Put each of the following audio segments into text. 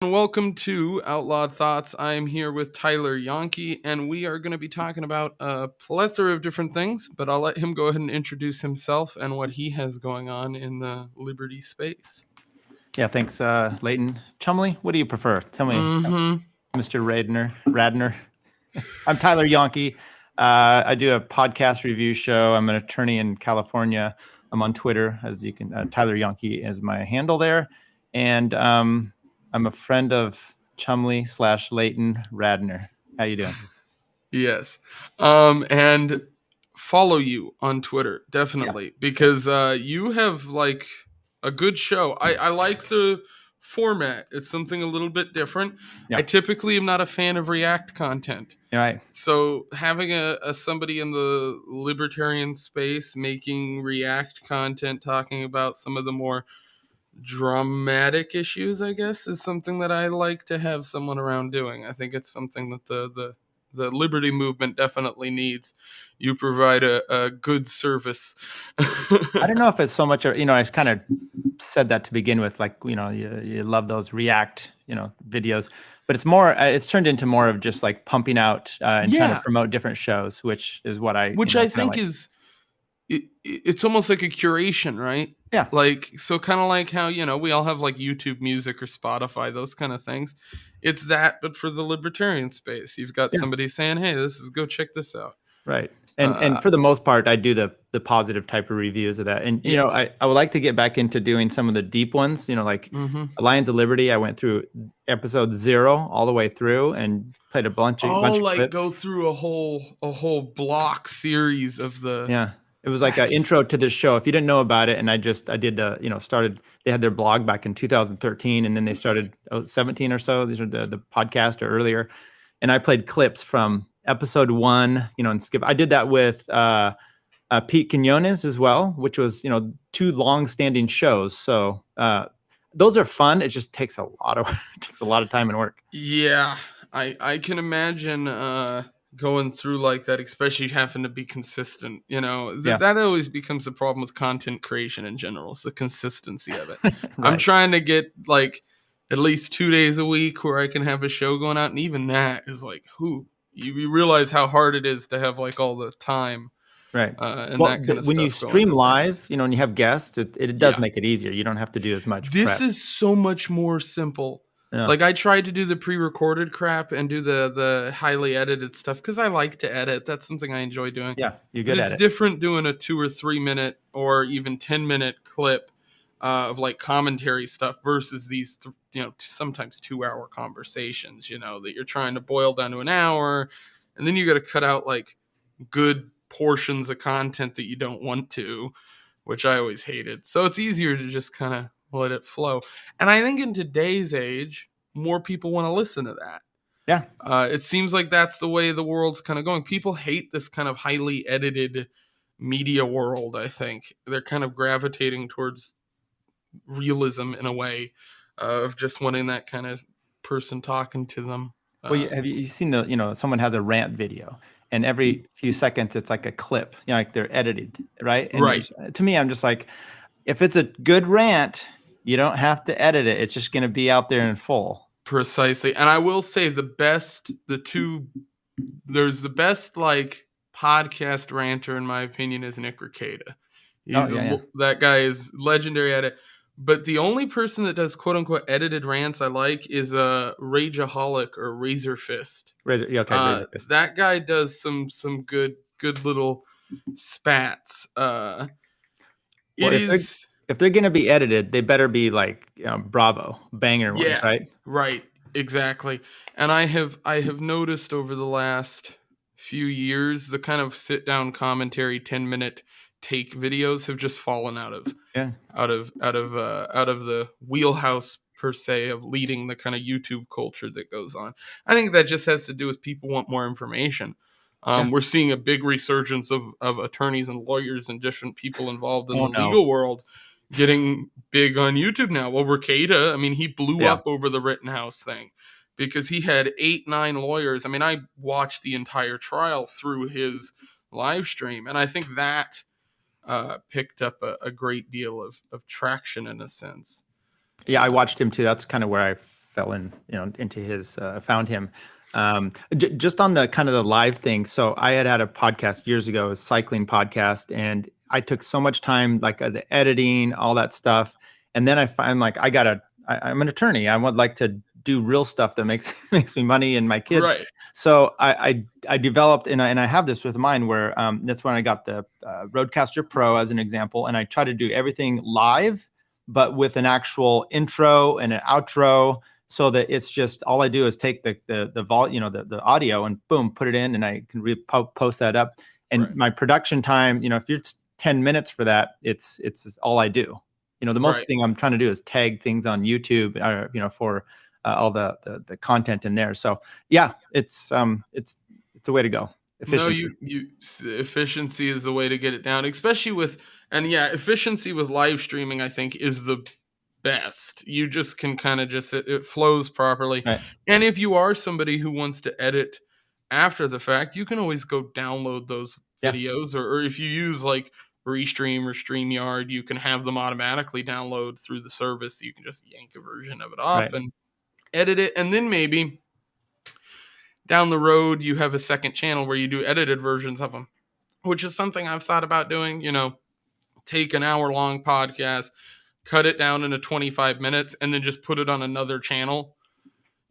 Welcome to Outlawed Thoughts. I'm here with Tyler Janke, and we are going to be talking about a plethora of different things, but I'll let him go ahead and introduce himself and what he has going on in the Liberty space. Yeah, thanks, Leighton. Chumley, what do you prefer? Tell me, Mm-hmm. Mr. Radner. I'm Tyler Yonke. I do a podcast review show. I'm an attorney in California. I'm on Twitter, as you can. Tyler Yonke is my handle there, and I'm a friend of Chumley / Leighton Radner. How you doing? Yes. And follow you on Twitter, definitely, because you have like a good show. I like the format. It's something a little bit different. Yeah. I typically am not a fan of React content. Right. So having a somebody in the libertarian space making React content talking about some of the more dramatic issues, I guess, is something that I like to have someone around doing. I think it's something that the liberty movement definitely needs. You provide a good service. I don't know if it's so much, I kind of said that to begin with, like, you love those React, videos, but it's turned into more of just like pumping out and trying to promote different shows, which is what I think like. is it's almost like a curation, right? Yeah. Like, so kind of like how, we all have like YouTube Music or Spotify, those kind of things. It's that, but for the libertarian space. You've got somebody saying, hey, go check this out. Right. And for the most part, I do the positive type of reviews of that. And, I would like to get back into doing some of the deep ones, like Alliance of Liberty. I went through episode 0 all the way through and played a bunch of clips. Go through a whole block series of the. Yeah. It was like an intro to this show. If you didn't know about it, and I did started, they had their blog back in 2013, and then they started 17 or so. These are the podcast or earlier. And I played clips from episode 1, and skip. I did that with Pete Quinones as well, which was, 2 long-standing shows. So those are fun. It just takes a lot of time and work. Yeah, I can imagine going through like that, especially having to be consistent. That always becomes the problem with content creation in general. It's the consistency of it. Right. I'm trying to get like at least 2 days a week where I can have a show going out, and even that is like, you realize how hard it is to have like all the time. Right. And that kind of when stuff you stream live, and you have guests, it does make it easier. You don't have to do as much This prep. is so much more simple. Yeah. Like, I tried to do the pre-recorded crap and do the highly edited stuff because I like to edit. That's something I enjoy doing. Yeah, you're good at it. It's different doing a 2 or 3 minute or even 10-minute clip of like commentary stuff versus these, sometimes 2-hour conversations, that you're trying to boil down to an hour, and then you got to cut out like good portions of content that you don't want to, which I always hated. So it's easier to just kind of let it flow. And I think in today's age, more people want to listen to that. Yeah. It seems like that's the way the world's kind of going. People hate this kind of highly edited media world, I think. They're kind of gravitating towards realism in a way of just wanting that kind of person talking to them. Well, have you seen someone has a rant video, and every few seconds it's like a clip, like they're edited, right? And right. To me, I'm just like, if it's a good rant, you don't have to edit it. It's just going to be out there in full. Precisely. And I will say there's the best like podcast ranter in my opinion is Nick Rekieta. That guy is legendary at it. But the only person that does quote unquote edited rants I like is Rageaholic or Razor Fist. Razor Fist. That guy does some good little spats. If they're going to be edited, they better be like Bravo banger ones, right? Right, exactly. And I have noticed over the last few years the kind of sit down commentary 10-minute take videos have just fallen out of the wheelhouse per se of leading the kind of YouTube culture that goes on. I think that just has to do with people want more information. We're seeing a big resurgence of attorneys and lawyers and different people involved in the legal world getting big on YouTube now. Well, Rekieta, I mean, he blew up over the Rittenhouse thing because he had 8-9 lawyers. I mean, I watched the entire trial through his live stream, and I think that picked up a great deal of traction in a sense. Yeah, I watched him too. That's kind of where I fell in, into his, found him. Just on the kind of the live thing. So I had a podcast years ago, a cycling podcast, and I took so much time, like the editing, all that stuff. And then I find like I'm an attorney. I would like to do real stuff that makes me money and my kids. Right. So I developed, and I have this with mine where that's when I got the Rodecaster Pro as an example, and I try to do everything live, but with an actual intro and an outro, so that it's just all I do is take the audio and boom, put it in, and I can post that up. And Right. my production time, if you're 10 minutes for that, it's all I do. The most Right. thing I'm trying to do is tag things on YouTube, for all the content in there. So yeah, it's a way to go. Efficiency. No, efficiency is the way to get it down, especially efficiency with live streaming, I think, is the best. You just can kind of it flows properly. Right. And if you are somebody who wants to edit after the fact, you can always go download those videos, or if you use like Restream or StreamYard, you can have them automatically download through the service. You can just yank a version of it off and edit it, and then maybe down the road you have a second channel where you do edited versions of them, which is something I've thought about doing. Take an hour-long podcast, cut it down into 25 minutes, and then just put it on another channel,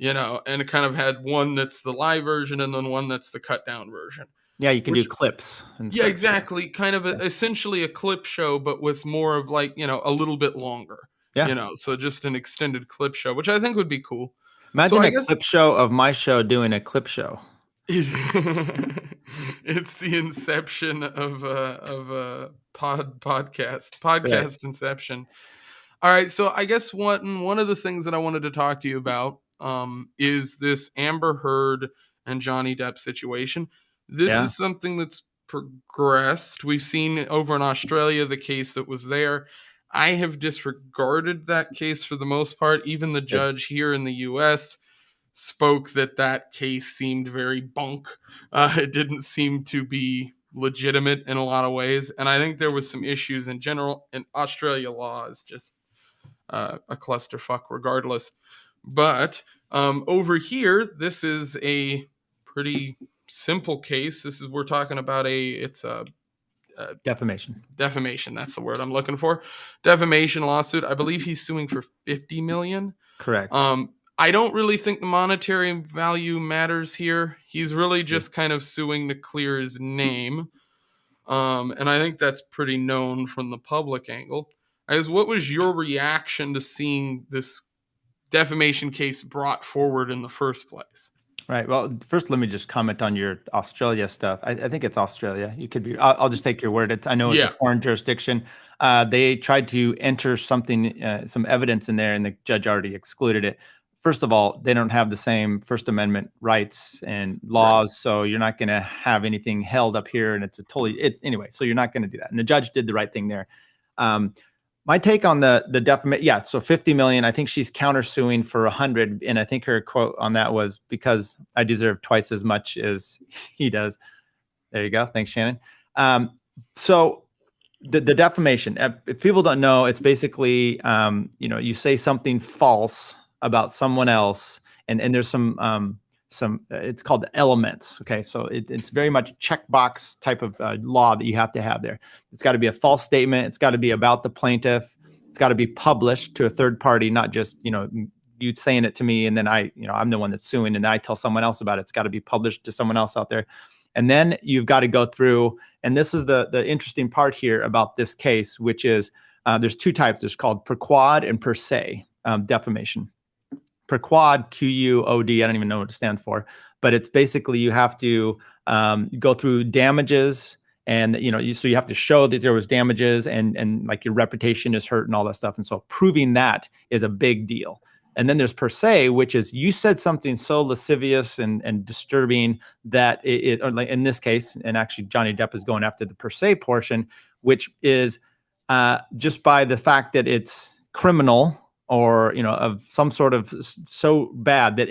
and it kind of had one that's the live version and then one that's the cut down version. Yeah, you can do clips. Yeah, exactly. Kind of essentially a clip show, but with more of like, a little bit longer. Yeah. So just an extended clip show, which I think would be cool. Imagine a clip show of my show doing a clip show. It's the inception of a podcast inception. All right, so I guess one of the things that I wanted to talk to you about is this Amber Heard and Johnny Depp situation. This is something that's progressed. We've seen over in Australia the case that was there. I have disregarded that case for the most part. Even the judge here in the U.S. spoke that case seemed very bunk. It didn't seem to be legitimate in a lot of ways. And I think there was some issues in general. And Australia law is just a clusterfuck regardless. But over here, this is a pretty simple case. We're talking about it's a defamation. That's the word I'm looking for. Defamation lawsuit. I believe he's suing for $50 million. Correct. I don't really think the monetary value matters here. He's really just kind of suing to clear his name. And I think that's pretty known from the public angle. What was your reaction to seeing this defamation case brought forward in the first place? Right. Well, first, let me just comment on your Australia stuff. I think it's Australia. You could be. I'll just take your word. I know it's a foreign jurisdiction. They tried to enter some evidence in there, and the judge already excluded it. First of all, they don't have the same First Amendment rights and laws, so you're not going to have anything held up here, and it's anyway. So you're not going to do that, and the judge did the right thing there. My take on the defamation, so $50 million. I think she's countersuing for $100, and I think her quote on that was, because I deserve twice as much as he does. There you go. Thanks, Shannon. So the defamation, if people don't know, it's basically you say something false about someone else, and there's some it's called elements. Okay, so it's very much checkbox type of law that you have to have there. It's got to be a false statement. It's got to be about the plaintiff. It's got to be published to a third party, not just you saying it to me and then I'm the one that's suing and I tell someone else about it. It's got to be published to someone else out there. And then you've got to go through, and this is the interesting part here about this case, which is there's two types. There's called per quod and per se defamation. Per quod, QUOD, I don't even know what it stands for, but it's basically you have to go through damages, and so you have to show that there was damages and like your reputation is hurt and all that stuff. And so proving that is a big deal. And then there's per se, which is you said something so lascivious and disturbing that or like in this case, and actually Johnny Depp is going after the per se portion, which is just by the fact that it's criminal, or of some sort of so bad that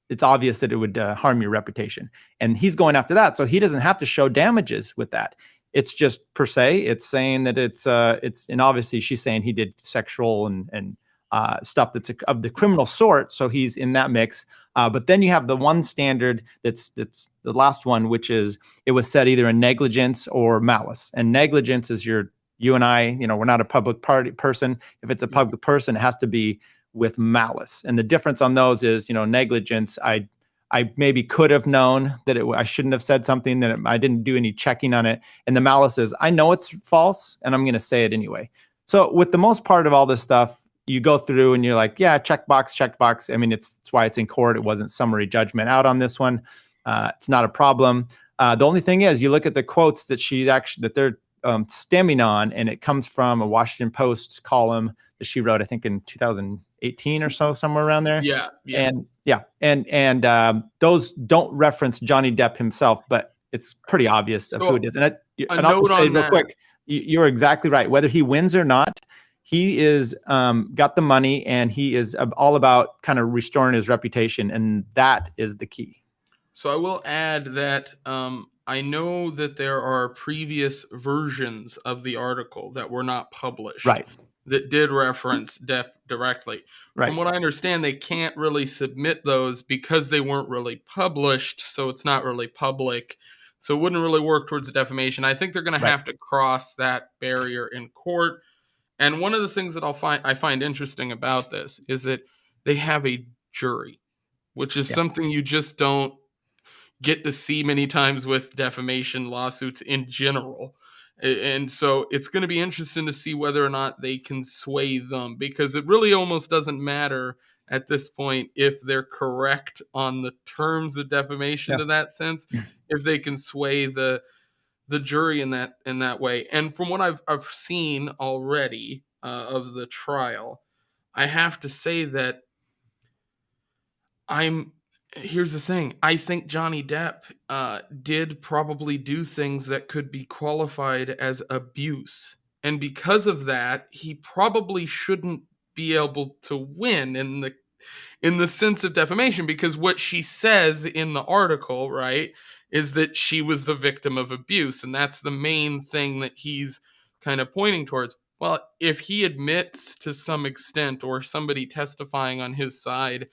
it's obvious that it would harm your reputation. And he's going after that, so he doesn't have to show damages with that. It's just per se. It's saying that it's and obviously she's saying he did sexual and stuff that's of the criminal sort. So he's in that mix. But then you have the one standard that's the last one, which is it was said either in negligence or malice. And negligence is you and I, we're not a public party person. If it's a public person, it has to be with malice. And the difference on those is, negligence. I maybe could have known that I shouldn't have said something, that I didn't do any checking on it. And the malice is I know it's false and I'm going to say it anyway. So with the most part of all this stuff, you go through and you're like, yeah, checkbox. I mean, it's why it's in court. It wasn't summary judgment out on this one. It's not a problem. The only thing is you look at the quotes that they're stemming on, and it comes from a Washington Post column that she wrote, I think in 2018 or so, somewhere around there. And those don't reference Johnny Depp himself, but it's pretty obvious of who it is. And I'll just say real quick, you're exactly right. Whether he wins or not, he is got the money, and he is all about kind of restoring his reputation, and that is the key. So I will add that I know that there are previous versions of the article that were not published, right, that did reference Depp directly. Right. From what I understand, they can't really submit those because they weren't really published, so it's not really public. So it wouldn't really work towards defamation. I think they're going to have to cross that barrier in court. And one of the things that I find interesting about this is that they have a jury, which is something you just don't get to see many times with defamation lawsuits in general. And so it's going to be interesting to see whether or not they can sway them, because it really almost doesn't matter at this point if they're correct on the terms of defamation to that sense, if they can sway the jury in that way. And from what I've seen already of the trial, I have to say that here's the thing. I think Johnny Depp did probably do things that could be qualified as abuse. And because of that, he probably shouldn't be able to win in the sense of defamation, because what she says in the article, right, is that she was the victim of abuse. And that's the main thing that he's kind of pointing towards. Well, if he admits to some extent, or somebody testifying on his side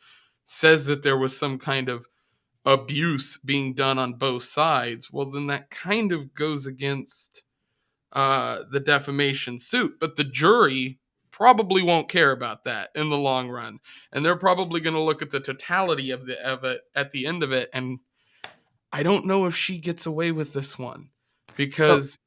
says that there was some kind of abuse being done on both sides, well, then that kind of goes against the defamation suit. But the jury probably won't care about that in the long run, and they're probably going to look at the totality of it at the end of it. And I don't know if she gets away with this one, because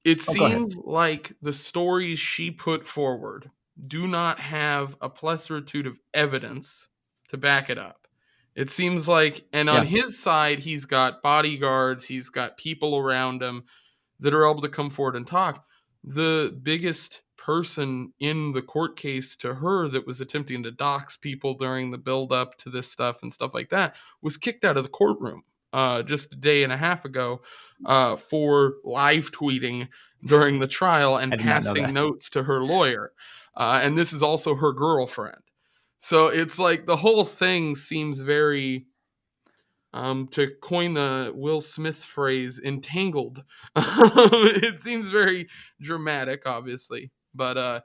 it seems like the stories she put forward do not have a plethoritude of evidence to back it up. It seems like, and on his side, he's got bodyguards, he's got people around him that are able to come forward and talk. The biggest person in the court case to her that was attempting to dox people during the build-up to this stuff and stuff like that was kicked out of the courtroom just a day and a half ago for live tweeting during the trial and passing notes to her lawyer. And this is also her girlfriend. So it's like the whole thing seems very, to coin the Will Smith phrase, entangled. It seems very dramatic, obviously, but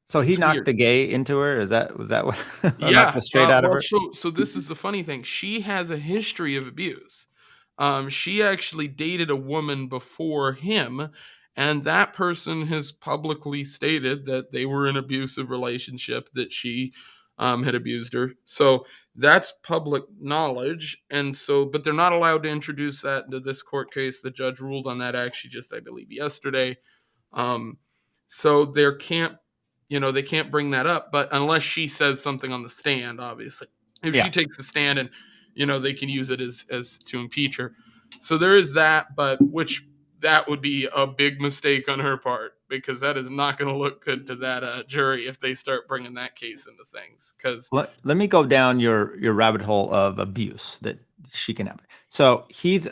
so he knocked the gay into her. Was that what? Knocked the straight out of her. So this is the funny thing. She has a history of abuse. She actually dated a woman before him, and that person has publicly stated that they were in an abusive relationship, that she had abused her. So that's public knowledge. And so, but they're not allowed to introduce that into this court case. The judge ruled on that actually just, I believe, yesterday. So they can't bring that up, but unless she says something on the stand, obviously. If she takes the stand and, they can use it as to impeach her. So there is that, but that would be a big mistake on her part, because that is not going to look good to that jury if they start bringing that case into things. Because let me go down your rabbit hole of abuse that she can have. So he's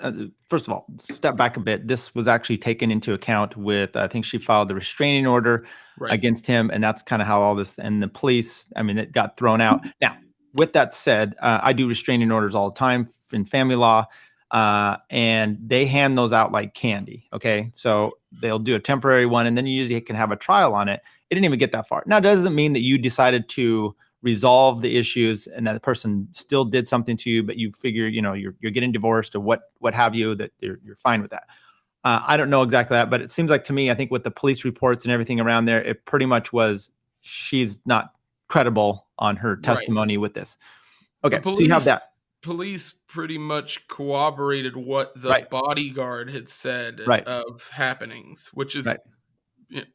first of all, step back a bit. This was actually taken into account with, I think she filed a restraining order against him, and that's kind of how all this, and the police, I mean, it got thrown out. Now, with that said, I do restraining orders all the time in family law. And they hand those out like candy. Okay. So they'll do a temporary one, and then you usually can have a trial on it. It didn't even get that far. Now, it doesn't mean that you decided to resolve the issues and that the person still did something to you, but you figure, you're getting divorced or what have you, that you're fine with that. I don't know exactly that, but it seems like to me, I think with the police reports and everything around there, it pretty much was she's not credible on her testimony with this. Okay, so you have that. Police pretty much corroborated what the bodyguard had said of happenings, which is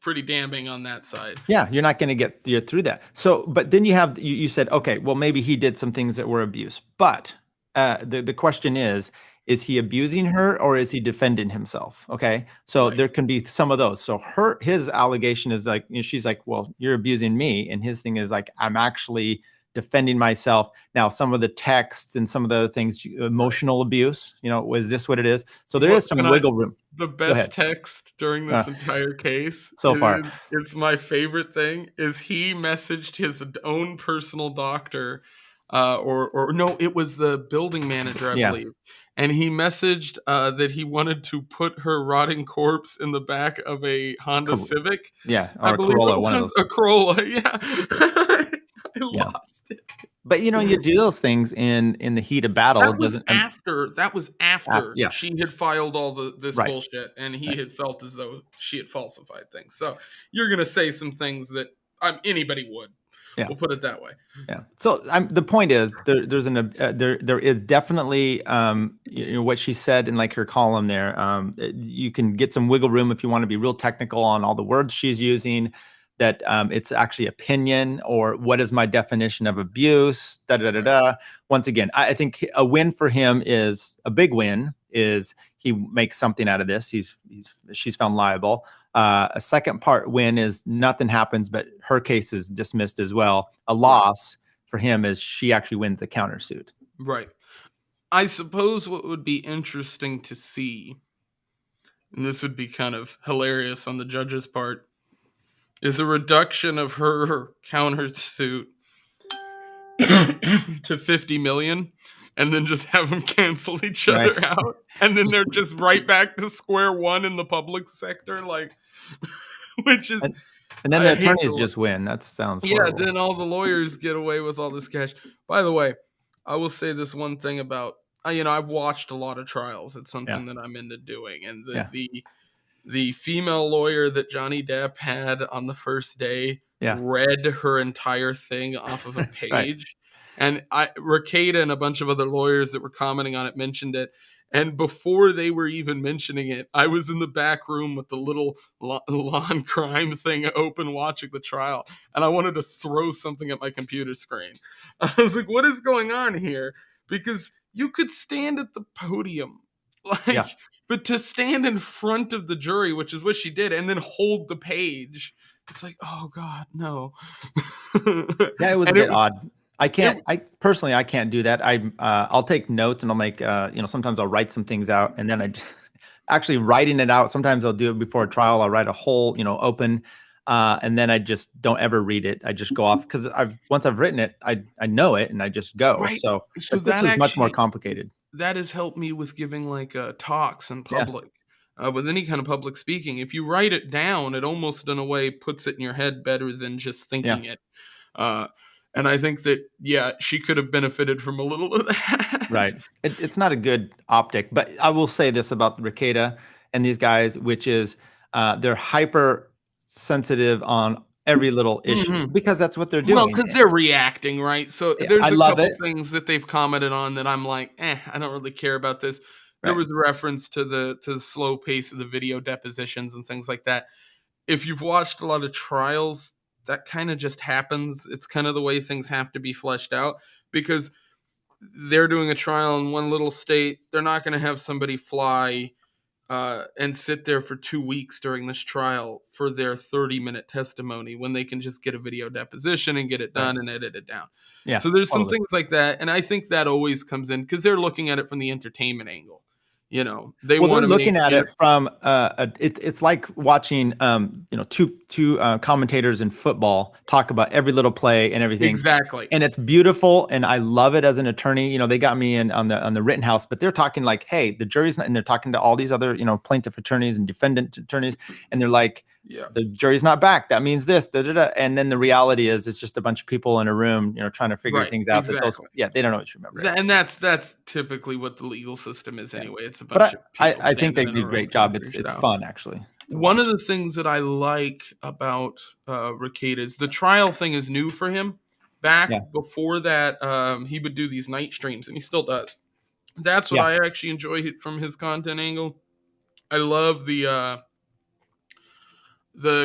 pretty damning on that side. Yeah, you're not going to get through that. So, but then you said, okay, well, maybe he did some things that were abuse. But the question is he abusing her or is he defending himself? Okay, so there can be some of those. So his allegation is like, she's like, well, you're abusing me. And his thing is like, I'm actually defending myself. Now, some of the texts and some of the other things, emotional abuse, is this what it is? So there is some wiggle room. The best text during this entire case so far, it's my favorite thing, is he messaged his own personal doctor, or no, it was the building manager, I believe. And he messaged that he wanted to put her rotting corpse in the back of a Honda Civic. Yeah, or I believe Corolla, one of those. A Corolla, yeah. I lost it. But you do those things in the heat of battle. That was after she had filed all this bullshit, and he had felt as though she had falsified things. So you're gonna say some things that anybody would. Yeah. We'll put it that way. Yeah. So the point is, there is definitely what she said in like her column there. You can get some wiggle room if you want to be real technical on all the words she's using. That it's actually opinion, or what is my definition of abuse? Once again, I think a win for him is a big win. Is he makes something out of this? She's found liable. A second part win is nothing happens, but her case is dismissed as well. A loss for him is she actually wins the countersuit. Right. I suppose what would be interesting to see, and this would be kind of hilarious on the judge's part, is a reduction of her countersuit to $50 million, and then just have them cancel each other out, and then they're just right back to square one in the public sector, like, which is. And then the attorneys just win. That sounds horrible. Yeah. Then all the lawyers get away with all this cash. By the way, I will say this one thing about I've watched a lot of trials. It's something that I'm into doing, and the female lawyer that Johnny Depp had on the first day read her entire thing off of a page. And Rakeda and a bunch of other lawyers that were commenting on it mentioned it. And before they were even mentioning it, I was in the back room with the little lawn crime thing open watching the trial. And I wanted to throw something at my computer screen. I was like, what is going on here? Because you could stand at the podium. But to stand in front of the jury, which is what she did, and then hold the page, it's like, oh God, no. Yeah, it was a bit odd. I personally can't do that. I'll take notes and I'll make, sometimes I'll write some things out, and then I just actually writing it out. Sometimes I'll do it before a trial. I'll write a whole, open, and then I just don't ever read it. I just go off because once I've written it, I know it and I just go. Right. So this is much more complicated. That has helped me with giving like talks in public, with any kind of public speaking. If you write it down, it almost in a way puts it in your head better than just thinking it. And I think that, she could have benefited from a little of that. Right. It's not a good optic, but I will say this about Rakeda and these guys, which is they're hyper sensitive on every little issue because that's what they're doing. Well, because they're reacting, right? So there's a couple things that they've commented on that I'm like, I don't really care about this. There was a reference to the slow pace of the video depositions and things like that. If you've watched a lot of trials, that kind of just happens. It's kind of the way things have to be fleshed out, because they're doing a trial in one little state. They're not going to have somebody fly and sit there for 2 weeks during this trial for their 30-minute testimony when they can just get a video deposition and get it done and edit it down. Yeah. So there's some things like that. And I think that always comes in because they're looking at it from the entertainment angle. They're looking at it from it's like watching two commentators in football talk about every little play and everything. Exactly. And it's beautiful, and I love it as an attorney. They got me in on the Rittenhouse, but they're talking like, hey, the jury's not, and they're talking to all these other plaintiff attorneys and defendant attorneys, and they're like, Yeah. The jury's not back. That means this, da, da, da. And then the reality is it's just a bunch of people in a room, trying to figure Right. things out that Exactly. they don't always remember it. And that's typically what the legal system is Yeah. anyway. It's a bunch But of I, people I think standing they in do a a room great trying to job. figure shit It's out. fun actually to One watch. of the things that I like about Ricade is the trial thing is new for him. Back Yeah. before that, he would do these night streams, and he still does. That's what Yeah. I actually enjoy from his content angle. I love the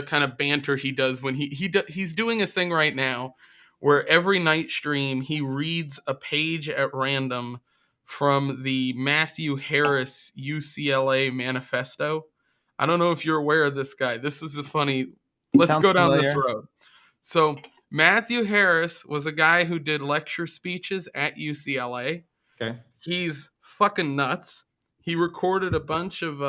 kind of banter he does when he's doing a thing right now where every night stream he reads a page at random from the Matthew Harris UCLA manifesto. I don't know if you're aware of this guy. This is a funny. Let's Sounds go down this familiar. road. So Matthew Harris was a guy who did lecture speeches at UCLA. Okay. He's fucking nuts. He recorded a bunch of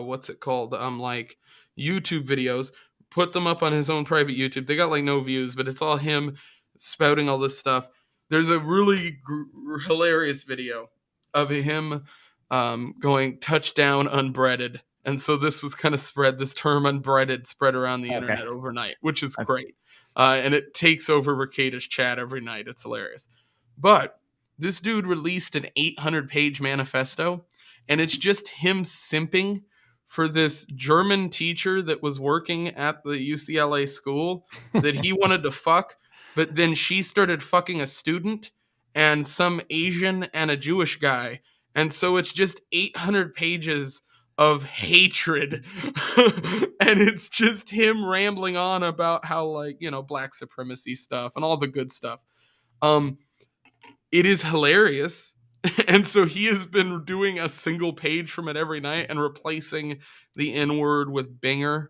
what's it called, like YouTube videos, put them up on his own private YouTube. They got like no views, but it's all him spouting all this stuff. There's a really hilarious video of him going touchdown unbreaded, and so this was kind of this term unbreaded spread around the Okay. internet overnight, which is That's- great. And it takes over Ricada's chat every night. It's hilarious. But this dude released an 800-page manifesto, and it's just him simping for this German teacher that was working at the UCLA school that he wanted to fuck, but then she started fucking a student and some Asian and a Jewish guy. And so it's just 800 pages of hatred. And it's just him rambling on about how, like, black supremacy stuff and all the good stuff. It is hilarious. And so he has been doing a single page from it every night and replacing the N word with Binger.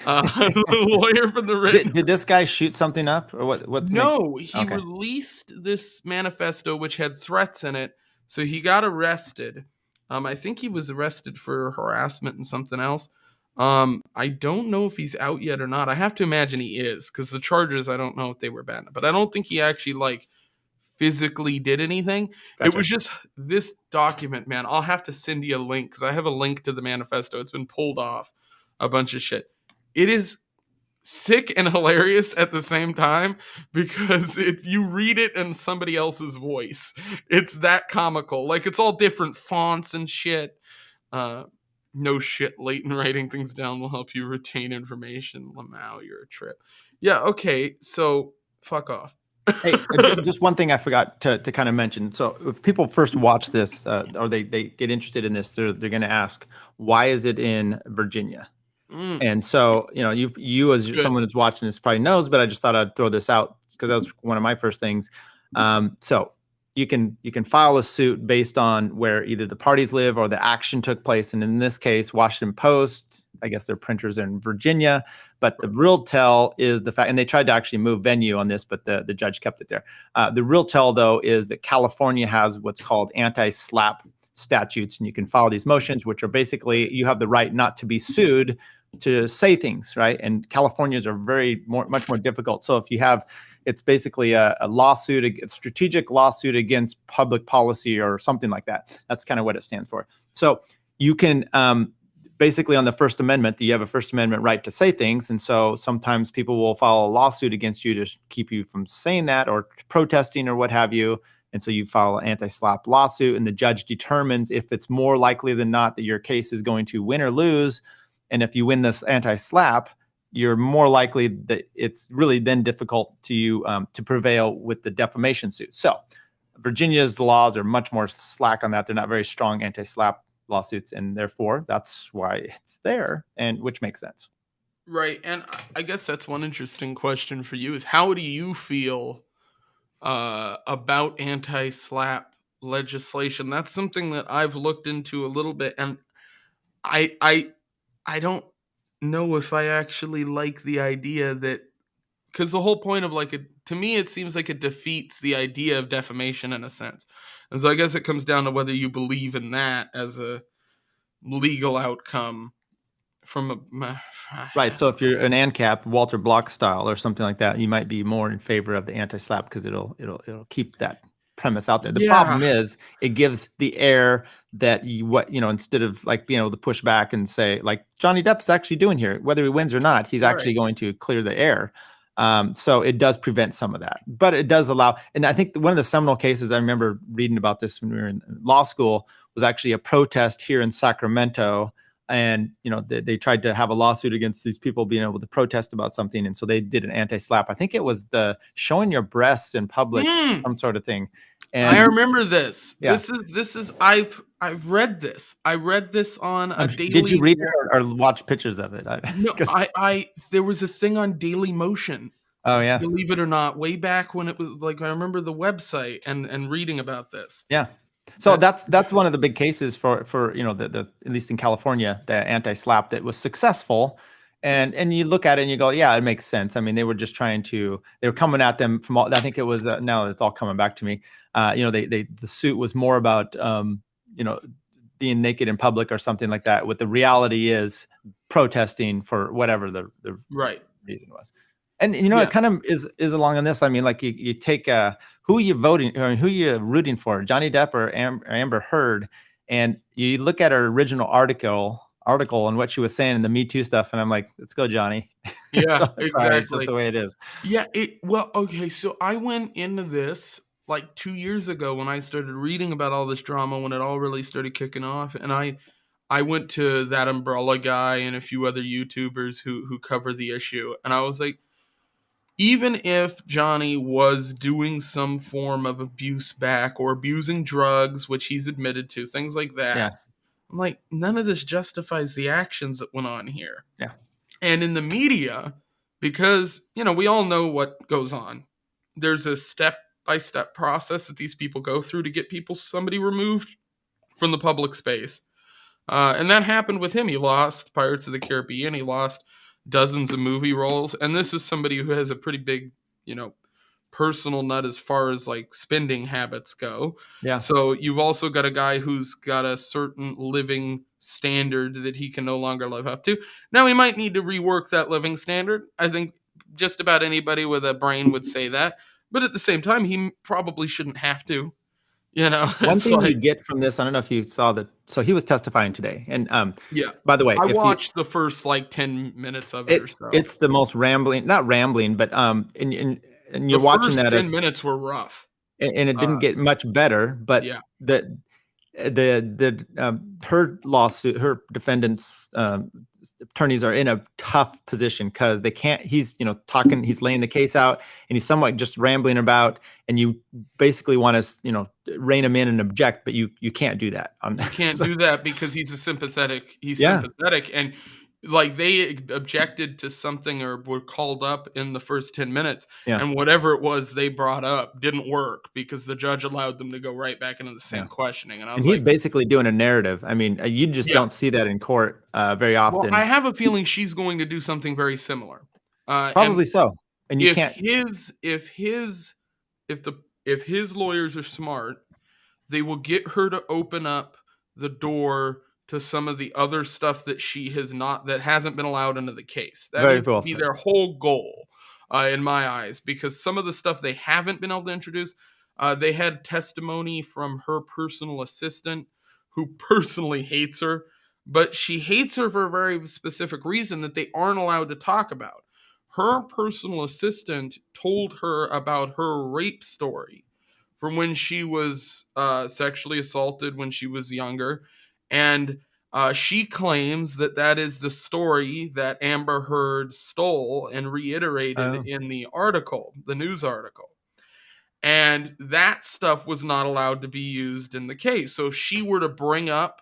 The lawyer from the written. Did this guy shoot something up, or what makes? No, he Okay. released this manifesto which had threats in it. So he got arrested. I think he was arrested for harassment and something else. I don't know if he's out yet or not. I have to imagine he is, because the charges, I don't know if they were bad, but I don't think he actually physically did anything. Gotcha. It was just this document, man. I'll have to send you a link because I have a link to the manifesto. It's been pulled off a bunch of shit. It is sick and hilarious at the same time because you read it in somebody else's voice. It's that comical. Like, it's all different fonts and shit. No shit, Leighton writing things down will help you retain information. Lamau, you're a trip. Yeah, okay, so fuck off. Hey, just one thing I forgot to kind of mention. So if people first watch this or they get interested in this, they're going to ask, why is it in Virginia? And so, you as Good. someone who's watching this probably knows, but I just thought I'd throw this out because that was one of my first things. So you can file a suit based on where either the parties live or the action took place. And in this case, Washington Post, I guess their printers are in Virginia, but the real tell is the fact, and they tried to actually move venue on this, but the judge kept it there. The real tell, though, is that California has what's called anti-SLAPP statutes, and you can file these motions, which are basically you have the right not to be sued to say things, right? And California's are much more difficult. So if you have, it's basically a lawsuit, a strategic lawsuit against public policy or something like that. That's kind of what it stands for. So you can basically on the First Amendment, you have a First Amendment right to say things. And so sometimes people will file a lawsuit against you to keep you from saying that or protesting or what have you. And so you file an anti-SLAPP lawsuit, and the judge determines if it's more likely than not that your case is going to win or lose. And if you win this anti-SLAPP, you're more likely that it's really then difficult to you to prevail with the defamation suit. So Virginia's laws are much more slack on that. They're not very strong anti-SLAPP lawsuits, and therefore that's why it's there, and which makes sense. Right. And I guess that's one interesting question for you is how do you feel about anti-SLAPP legislation? That's something that I've looked into a little bit, and I don't know if I actually like the idea that, because the whole point of to me, it seems like it defeats the idea of defamation in a sense. And so I guess it comes down to whether you believe in that as a legal outcome from a right. So if you're an ANCAP, Walter Block style or something like that, you might be more in favor of the anti-SLAPP because it'll keep that premise out there. The Yeah. problem is it gives the air that instead of like being able to push back and say like Johnny Depp's actually doing here, whether he wins or not, he's actually Right. going to clear the air. So it does prevent some of that, but it does allow. And I think one of the seminal cases I remember reading about this when we were in law school was actually a protest here in Sacramento. And, they tried to have a lawsuit against these people being able to protest about something. And so they did an anti-slap. I think it was the showing your breasts in public, some sort of thing. I And remember this. yeah. This is I've read this. I read this on a Did you daily. read it or watch pictures of it? No, 'Cause- I there was a thing on Daily Motion, oh yeah. believe it or not, way back when it was like I remember the website and reading about this. Yeah. So That that's one of the big cases for the at least in California, the anti-slap that was successful. And you look at it and you go, yeah, it makes sense. I mean, they were just they were coming at them from all, I think it was, now it's all coming back to me. The suit was more about, being naked in public or something like that. What the reality is protesting for whatever the right. reason was. And Yeah. it kind of is along on this. I mean, like you take who are you voting or who are you rooting for, Johnny Depp or Amber Heard, and you look at her original article and what she was saying in the Me Too stuff, and I'm like, let's go, Johnny. Yeah, Sorry, it's just exactly. the way it is. Yeah, well, okay, so I went into this like 2 years ago when I started reading about all this drama when it all really started kicking off, and I went to that Umbrella guy and a few other YouTubers who cover the issue, and I was like, even if Johnny was doing some form of abuse back or abusing drugs, which he's admitted to, things like that, Yeah. I'm like, none of this justifies the actions that went on here. Yeah. And in the media, because, we all know what goes on. There's a step-by-step process that these people go through to get somebody removed from the public space. And that happened with him. He lost Pirates of the Caribbean. He lost dozens of movie roles. And this is somebody who has a pretty big, personal nut as far as like spending habits go. Yeah. So you've also got a guy who's got a certain living standard that he can no longer live up to. Now he might need to rework that living standard. I think just about anybody with a brain would say that. But at the same time, he probably shouldn't have to. One thing you get from this, I don't know if you saw that. So he was testifying today, and yeah. by the way, I watched the first like 10 minutes of it or so. It's the most not rambling, but and you're the watching first that 10 minutes were rough, and it didn't get much better. But yeah. Her lawsuit, her defendants attorneys are in a tough position because they can't. He's talking, he's laying the case out, and he's somewhat just rambling about, and you basically want to rein him in and object, but you can't do that. You can't do that because he's sympathetic, and like they objected to something or were called up in the first 10 minutes, and whatever it was they brought up didn't work because the judge allowed them to go right back into the same questioning. And he's basically doing a narrative. I mean, you just don't see that in court very often. Well, I have a feeling she's going to do something very similar. Probably so. And you can't. If his lawyers are smart, they will get her to open up the door to some of the other stuff that that hasn't been allowed into the case. That needs to be their whole goal, in my eyes, because some of the stuff they haven't been able to introduce, they had testimony from her personal assistant who personally hates her, but she hates her for a very specific reason that they aren't allowed to talk about. Her personal assistant told her about her rape story from when she was sexually assaulted when she was younger. And she claims that is the story that Amber Heard stole and reiterated in the article, the news article. And that stuff was not allowed to be used in the case. So if she were to bring up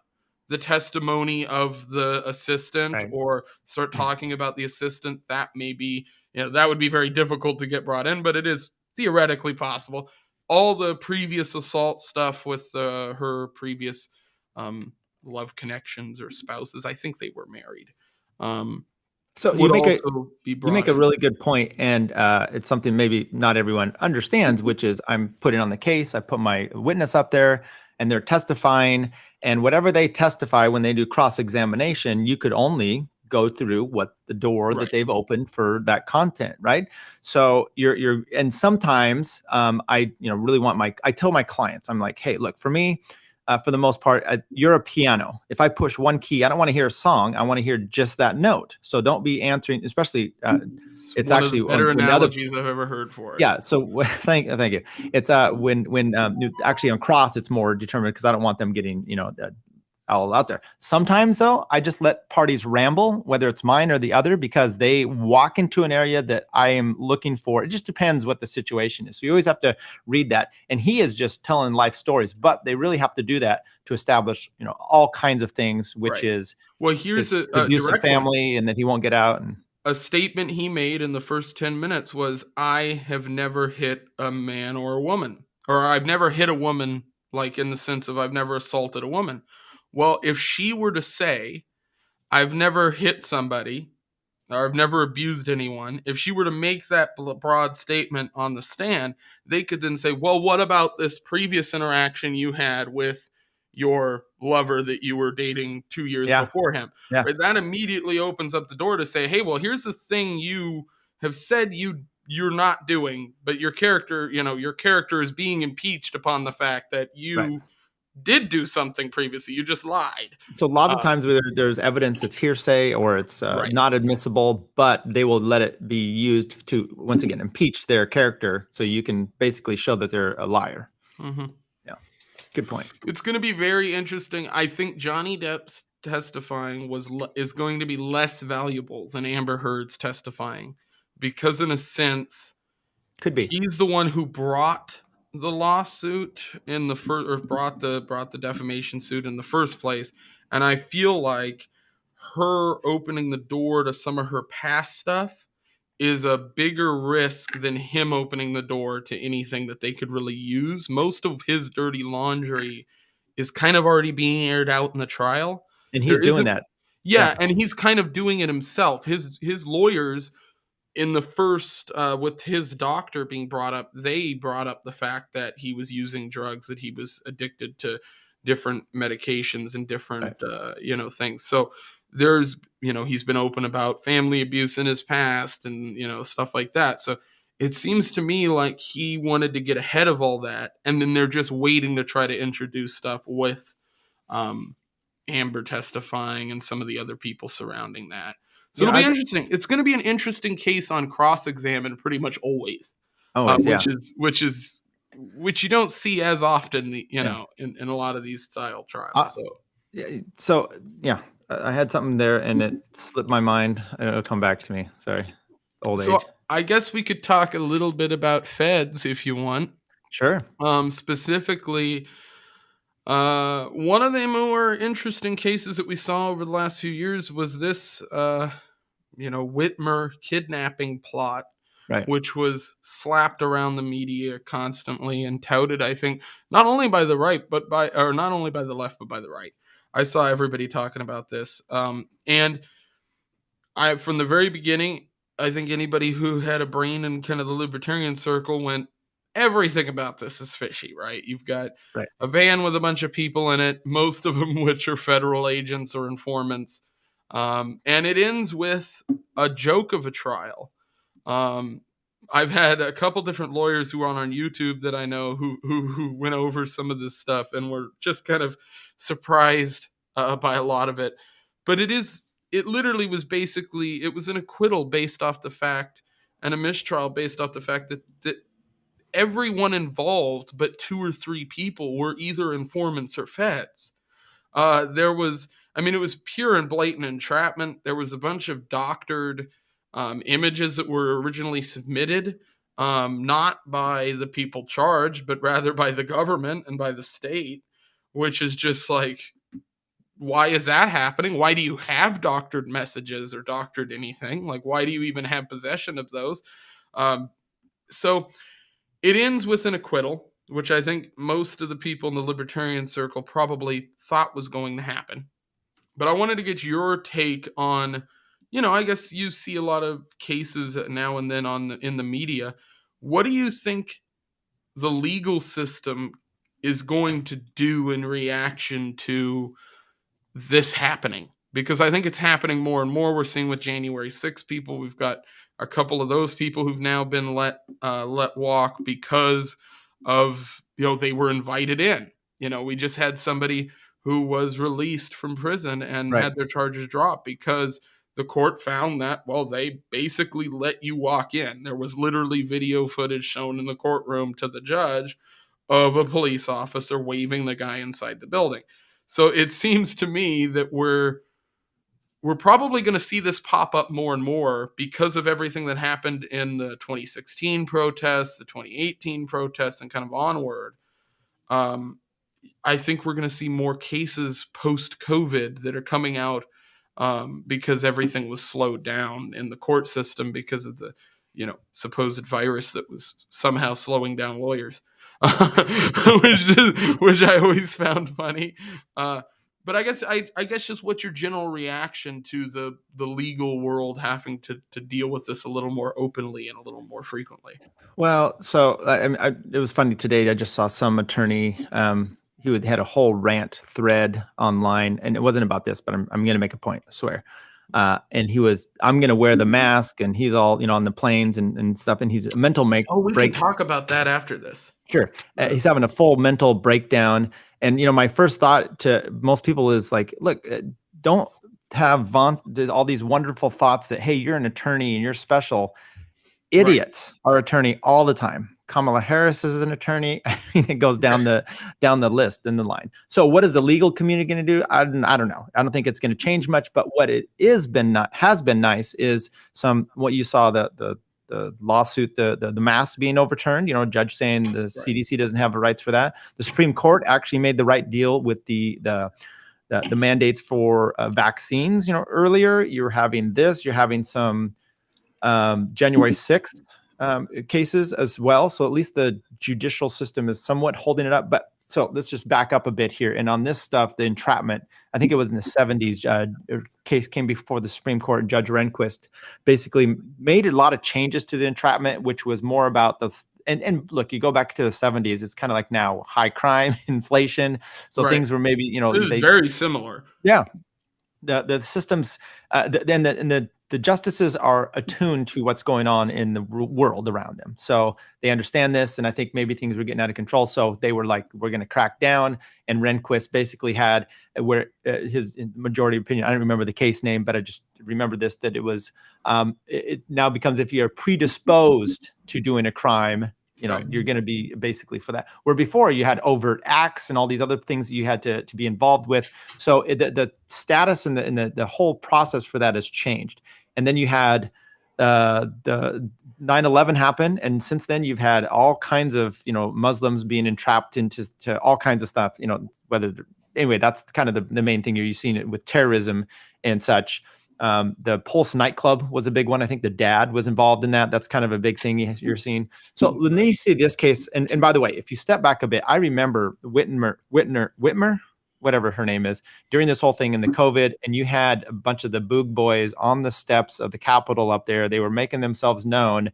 the testimony of the assistant or start talking about the assistant, that may be, that would be very difficult to get brought in, but it is theoretically possible. All the previous assault stuff with her previous love connections or spouses, I think they were married. So you make a really good point, and it's something maybe not everyone understands, which is I'm putting on the case, I put my witness up there, and they're testifying, and whatever they testify when they do cross-examination, you could only go through what the door that Right. they've opened for that content, right? So and sometimes I really want I tell my clients, I'm like, hey, look, for me, for the most part, you're a piano. If I push one key, I don't want to hear a song. I want to hear just that note. So don't be answering, especially It's it's one of the actually better when the other, analogies I've ever heard for it. yeah. So thank you. It's when actually on cross, it's more determined because I don't want them getting all out there. Sometimes though, I just let parties ramble, whether it's mine or the other, because they walk into an area that I am looking for. It just depends what the situation is. So you always have to read that. And he is just telling life stories, but they really have to do that to establish, all kinds of things, which Right. is Well, here's his a abusive direct one. family and that he won't get out. And A statement he made in the first 10 minutes was, I have never hit a man or a woman, or I've never hit a woman, like in the sense of I've never assaulted a woman. Well, if she were to say, I've never hit somebody, or I've never abused anyone, if she were to make that broad statement on the stand, they could then say, well, what about this previous interaction you had with your lover that you were dating 2 years yeah, before him? yeah, Right? That immediately opens up the door to say, hey, well, here's the thing you have said you're not doing, but your character is being impeached upon the fact that right. you did do something previously. You just lied. So a lot of Uh, times where there's evidence that's hearsay or it's right. not admissible, but they will let it be used to, once again, impeach their character. So you can basically show that they're a liar. Mm-hmm. Yeah. Good point. It's going to be very interesting. I think Johnny Depp's testifying is going to be less valuable than Amber Heard's testifying, because in a sense Could be. he's the one who brought the lawsuit in the first, or brought the defamation suit in the first place, and I feel like her opening the door to some of her past stuff is a bigger risk than him opening the door to anything that they could really use. Most of his dirty laundry is kind of already being aired out in the trial. And he's There doing isn't, that. yeah, Yeah. and he's kind of doing it himself. His lawyers in the first, with his doctor being brought up, they brought up the fact that he was using drugs, that he was addicted to different medications and different Right. things. So there's, he's been open about family abuse in his past and stuff like that. So it seems to me like he wanted to get ahead of all that, and then they're just waiting to try to introduce stuff with um Amber testifying and some of the other people surrounding that. So You know, it'll be I interesting. It's going to be an interesting case on cross-examine pretty much always, always, yeah. which you don't see as often, Yeah. in a lot of these style Uh, trials. So yeah, so yeah, I had something there and it slipped my mind. It'll come back to me. Sorry. Old so age. I guess we could talk a little bit about feds if you want. Sure. Specifically, one of the more interesting cases that we saw over the last few years was this Whitmer kidnapping plot, Right. which was slapped around the media constantly and touted, I think, not only by the right, or not only by the left, but by the right. I saw everybody talking about this. And from the very beginning, I think anybody who had a brain in kind of the libertarian circle went, everything about this is fishy, right? You've got Right. a van with a bunch of people in it, most of them which are federal agents or informants. And it ends with a joke of a trial. Um, I've had a couple different lawyers who are on YouTube that I know who went over some of this stuff and were just kind of surprised by a lot of it. But it literally was basically, it was an acquittal based off the fact, and a mistrial based off the fact that everyone involved but two or three people were either informants or feds. There was, I mean, it was pure and blatant entrapment. There was a bunch of doctored images that were originally submitted, not by the people charged, but rather by the government and by the state, which is just like, why is that happening? Why do you have doctored messages or doctored anything? Like, why do you even have possession of those? So it ends with an acquittal, which I think most of the people in the libertarian circle probably thought was going to happen. But I wanted to get your take on, I guess you see a lot of cases now and then in the media. What do you think the legal system is going to do in reaction to this happening? because I think it's happening more and more. We're seeing with January 6th people, we've got a couple of those people who've now been let walk because of, they were invited in. We just had somebody who was released from prison and Right. had their charges dropped because the court found that, well, they basically let you walk in. There was literally video footage shown in the courtroom to the judge of a police officer waving the guy inside the building. So it seems to me that we're probably going to see this pop up more and more because of everything that happened in the 2016 protests, the 2018 protests, and kind of onward. I think we're going to see more cases post COVID that are coming out because everything was slowed down in the court system because of the, supposed virus that was somehow slowing down lawyers, which I always found funny. But I guess just what's your general reaction to the legal world having to deal with this a little more openly and a little more frequently? Well, so it was funny today. I just saw some attorney. Had a whole rant thread online, and it wasn't about this, but I'm going to make a point. I swear. And I'm going to wear the mask, and he's all on the planes and stuff, and he's a mental We break. can talk about that after this. Sure, he's having a full mental breakdown, and my first thought to most people is like, look, don't have all these wonderful thoughts that, hey, you're an attorney and you're special. Idiots are attorney all the time. Kamala Harris is an attorney. I mean, it goes down the list in the line. So what is the legal community going to do? I don't know. I don't think it's going to change much. But what it has been nice is what you saw, the lawsuit, the mask being overturned. A judge saying the CDC doesn't have the rights for that. The Supreme Court actually made the right deal with the mandates for vaccines. Earlier you're having some January 6th cases as well. So at least the judicial system is somewhat holding it up. But so let's just back up a bit here. And on this stuff, the entrapment, I think it was in the 70s, case came before the Supreme Court. Judge Rehnquist basically made a lot of changes to the entrapment, which was more about and look, you go back to the 70s, it's kind of like now, high crime, inflation. So things were maybe, it was very similar. Yeah. The systems, the justices are attuned to what's going on in the world around them. So they understand this, and I think maybe things were getting out of control. So they were like, we're going to crack down. And Rehnquist basically had his majority opinion. I don't remember the case name, but I just remember this, that it was, it now becomes if you're predisposed to doing a crime, you're going to be basically for that. Where before you had overt acts and all these other things that you had to be involved with. So the status and the whole process for that has changed. And then you had the 9/11 happen, and since then you've had all kinds of Muslims being entrapped into all kinds of stuff. Anyway, that's kind of the main thing. You've seen it with terrorism and such. The Pulse nightclub was a big one. I think the dad was involved in that. That's kind of a big thing you're seeing. So when you see this case, and by the way, if you step back a bit, I remember Whitmer, whatever her name is, during this whole thing in the COVID, and you had a bunch of the Boog boys on the steps of the Capitol up there. They were making themselves known.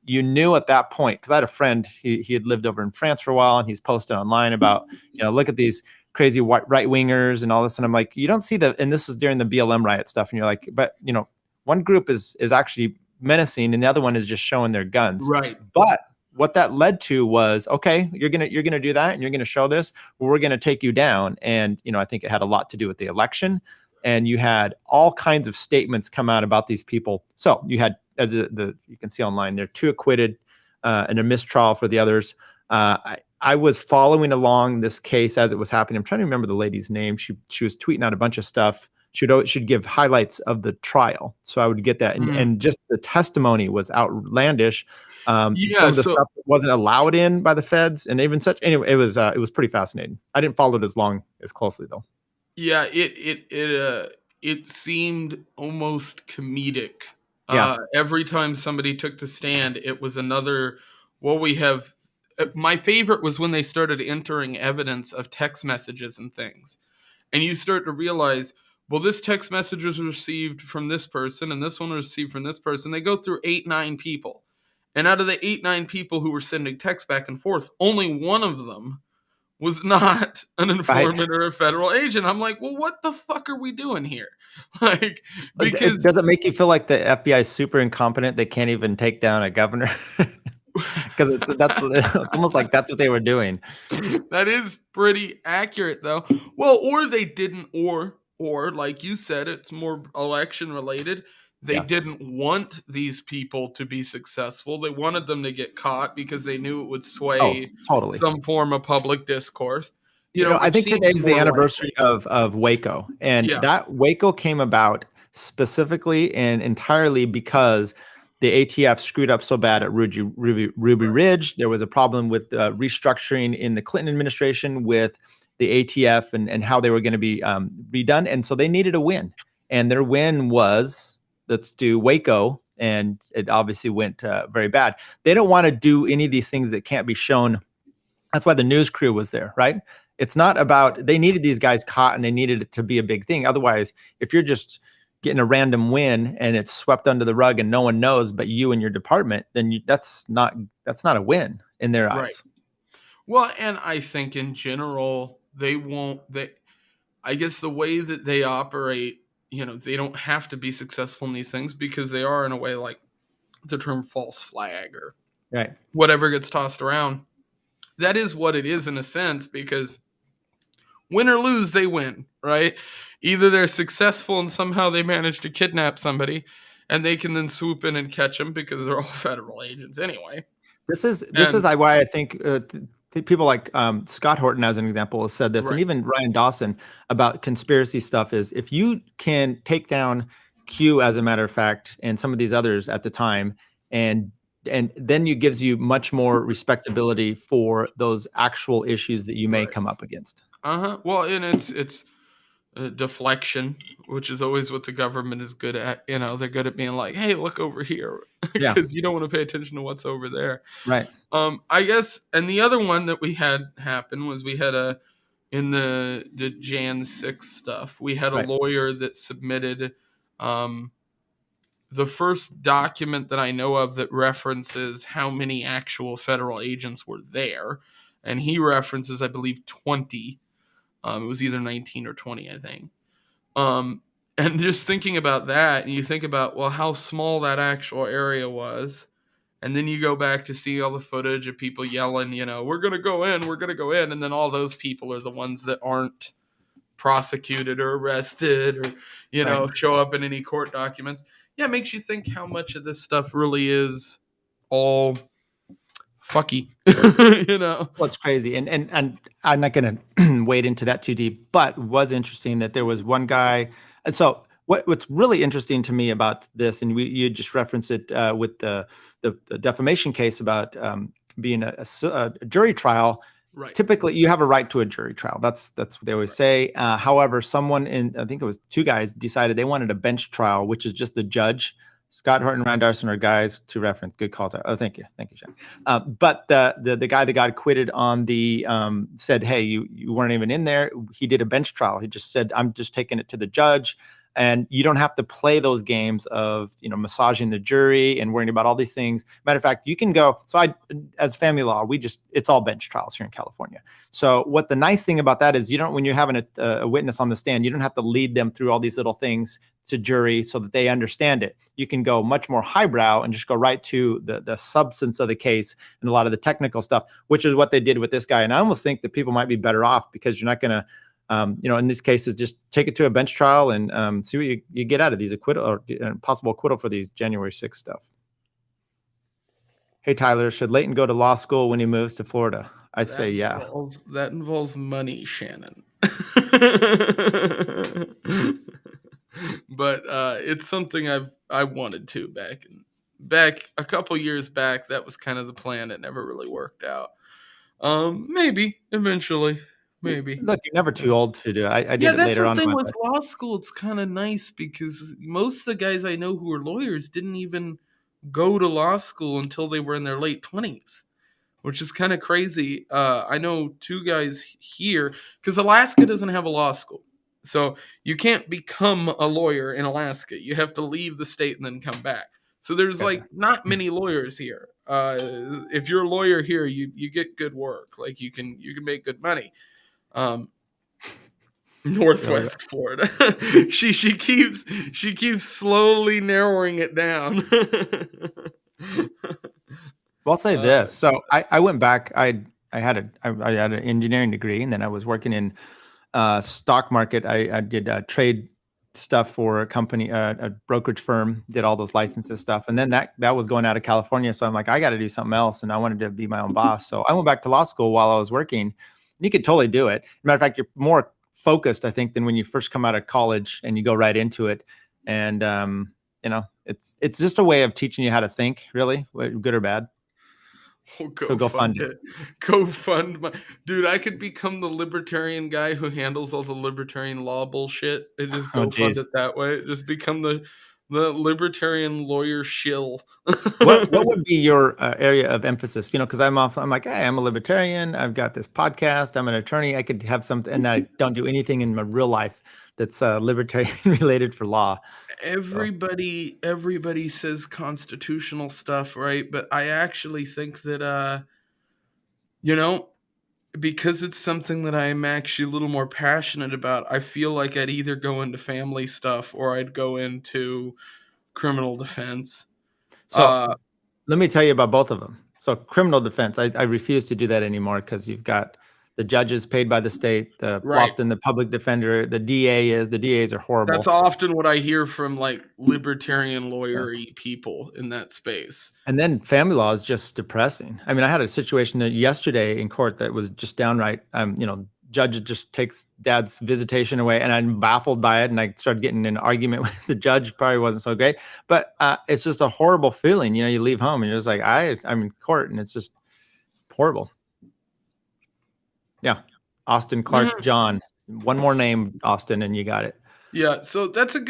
You knew at that point, because I had a friend, he had lived over in France for a while, and he's posted online about, look at these crazy right wingers and all this. And I'm like, you don't see and this is during the BLM riot stuff. And you're like, but one group is actually menacing and the other one is just showing their guns. Right. But what that led to was, okay, you're going to do that and you're going to show this, well, we're going to take you down. And, I think it had a lot to do with the election, and you had all kinds of statements come out about these people. So you had, you can see online, there are 2 acquitted and a mistrial for the others. I was following along this case as it was happening. I'm trying to remember the lady's name. She was tweeting out a bunch of stuff. She'd give highlights of the trial, so I would get that. And just the testimony was outlandish. Some of the stuff that wasn't allowed in by the feds, and even such. Anyway, it was pretty fascinating. I didn't follow it as closely though. Yeah, it seemed almost comedic. Yeah. Every time somebody took the stand, it was another. Well, we have. My favorite was when they started entering evidence of text messages and things. And you start to realize, well, this text message was received from this person and this one was received from this person. They go through 8-9 people. And out of the 8-9 people who were sending texts back and forth, only one of them was not an Right. informant or a federal agent. I'm like, well, what the fuck are we doing here? Like, because Does it make you feel like the FBI is super incompetent? They can't even take down a governor? Because it's almost like that's what they were doing. that is pretty accurate though. Well, or they didn't, or like you said, it's more election related. They Yeah. didn't want these people to be successful. They wanted them to get caught because they knew it would Oh, sway totally. some form of public discourse. You know, I Which think seems today's the more likely. anniversary of Waco, and Yeah, that Waco came about specifically and entirely because the ATF screwed up so bad at Ruby right, Ridge. There was a problem with restructuring in the Clinton administration with the ATF and how they were going to be redone, and so they needed a win, and their win was let's do Waco, and it obviously went very bad. They don't want to do any of these things that can't be shown. That's why the news crew was there, right? It's not about they needed these guys caught and they needed it to be a big thing. Otherwise, if you're just getting a random win and it's swept under the rug and no one knows but you and your department, then that's not a win in their right. eyes. Well, and I think in general they won't. They, I guess the way that they operate, they don't have to be successful in these things because they are in a way like the term false flag or Right. whatever gets tossed around. That is what it is in a sense because win or lose, they win, right? Either they're successful and somehow they manage to kidnap somebody and they can then swoop in and catch them because they're all federal agents anyway. This is And why I think people like Scott Horton, as an example, has said this, and right, even Ryan Dawson about conspiracy stuff is if you can take down Q, as a matter of fact, and some of these others at the time, and then it gives you much more respectability for those actual issues that you may right. come up against. Uh-huh. Well, and it's deflection, which is always what the government is good at. They're good at being like, "Hey, look over here," Yeah, because you don't want to pay attention to what's over there. right, I guess, and the other one that we had happen was we had in the Jan 6 stuff, we had a right. lawyer that submitted um, the first document that I know of that references how many actual federal agents were there, and he references, I believe, 20. It was either 19 or 20, I think. Um, and just thinking about that, and you think about, well, how small that actual area was. And then you go back to see all the footage of people yelling, we're going to go in, we're going to go in. And then all those people are the ones that aren't prosecuted or arrested or, Right. show up in any court documents. Yeah, it makes you think how much of this stuff really is all fucky, Well, it's crazy, and I'm not going to wade into that too deep, but it was interesting that there was one guy. And so, what's really interesting to me about this, and you just referenced it with the defamation case about being a jury trial. Right. Typically, you have a right to a jury trial. That's what they always Right. say. However, someone I think it was two guys decided they wanted a bench trial, which is just the judge. Scott Horton and Ryan Darson are guys to reference. Good call. Oh, thank you, Sean. But the guy that got acquitted on the said, hey, you weren't even in there. He did a bench trial. He just said, I'm just taking it to the judge. And you don't have to play those games of massaging the jury and worrying about all these things. Matter of fact, you can go. So as family law, it's all bench trials here in California. So what the nice thing about that is when you're having a witness on the stand, you don't have to lead them through all these little things to jury so that they understand it. You can go much more highbrow and just go right to the substance of the case and a lot of the technical stuff, which is what they did with this guy. And I almost think that people might be better off because you're not going to, in these cases, just take it to a bench trial and see what you get out of these acquittal or possible acquittal for these January 6th stuff. Hey, Tyler, should Leighton go to law school when he moves to Florida? I'd say yeah. That involves money, Shannon. But it's something I wanted to back a couple years back. That was kind of the plan. It never really worked out. Maybe eventually, maybe. Look, you're never too old to do it. I Yeah, did it that's later the on in thing my with life. law school. It's kind of nice because most of the guys I know who are lawyers didn't even go to law school until they were in their late 20s, which is kind of crazy. I know two guys here because Alaska doesn't have a law school. So you can't become a lawyer in Alaska. You have to leave the state and then come back. So there's like Gotcha. not many lawyers here. If you're a lawyer here, you get good work. Like you can make good money. Um, Really? Northwest Florida. She keeps slowly narrowing it down. Well, I'll say uh, this. So I went back. I had an engineering degree, and then I was working in stock market. I did trade stuff for a company, a brokerage firm, did all those licenses stuff. And then that was going out of California. So I'm like, I got to do something else. And I wanted to be my own boss. So I went back to law school while I was working. You could totally do it. Matter of fact, you're more focused, I think, than when you first come out of college and you go right into it. And, it's just a way of teaching you how to think, really, good or bad. Oh, So go go fund fund it. it. Go fund my dude. I could become the libertarian guy who handles all the libertarian law bullshit and just Oh, go fund geez. it that way. Just become the libertarian lawyer shill. What would be your area of emphasis? Because I'm like, hey, I'm a libertarian. I've got this podcast. I'm an attorney. I could have something, and I don't do anything in my real life that's libertarian related for law. So Everybody says constitutional stuff, right? But I actually think that you know, because it's something that I'm actually a little more passionate about, I feel like I'd either go into family stuff or I'd go into criminal defense. so Uh, let me tell you about both of them. So criminal defense, I refuse to do that anymore because you've got the judges paid by the state, right. often the public defender, the DAs are That's horrible. often what I hear from like libertarian lawyery people in that space. And then family law is just depressing. I mean, I had a situation that yesterday in court that was just downright, judge just takes dad's visitation away, and I'm baffled by it. And I started getting in an argument with the judge. Probably wasn't so great, but it's just a horrible feeling. You leave home and you're just like, I'm in court, and it's horrible. Yeah, Austin Clark Mhm. John. One more name, Austin, and you got it. Yeah, so that's an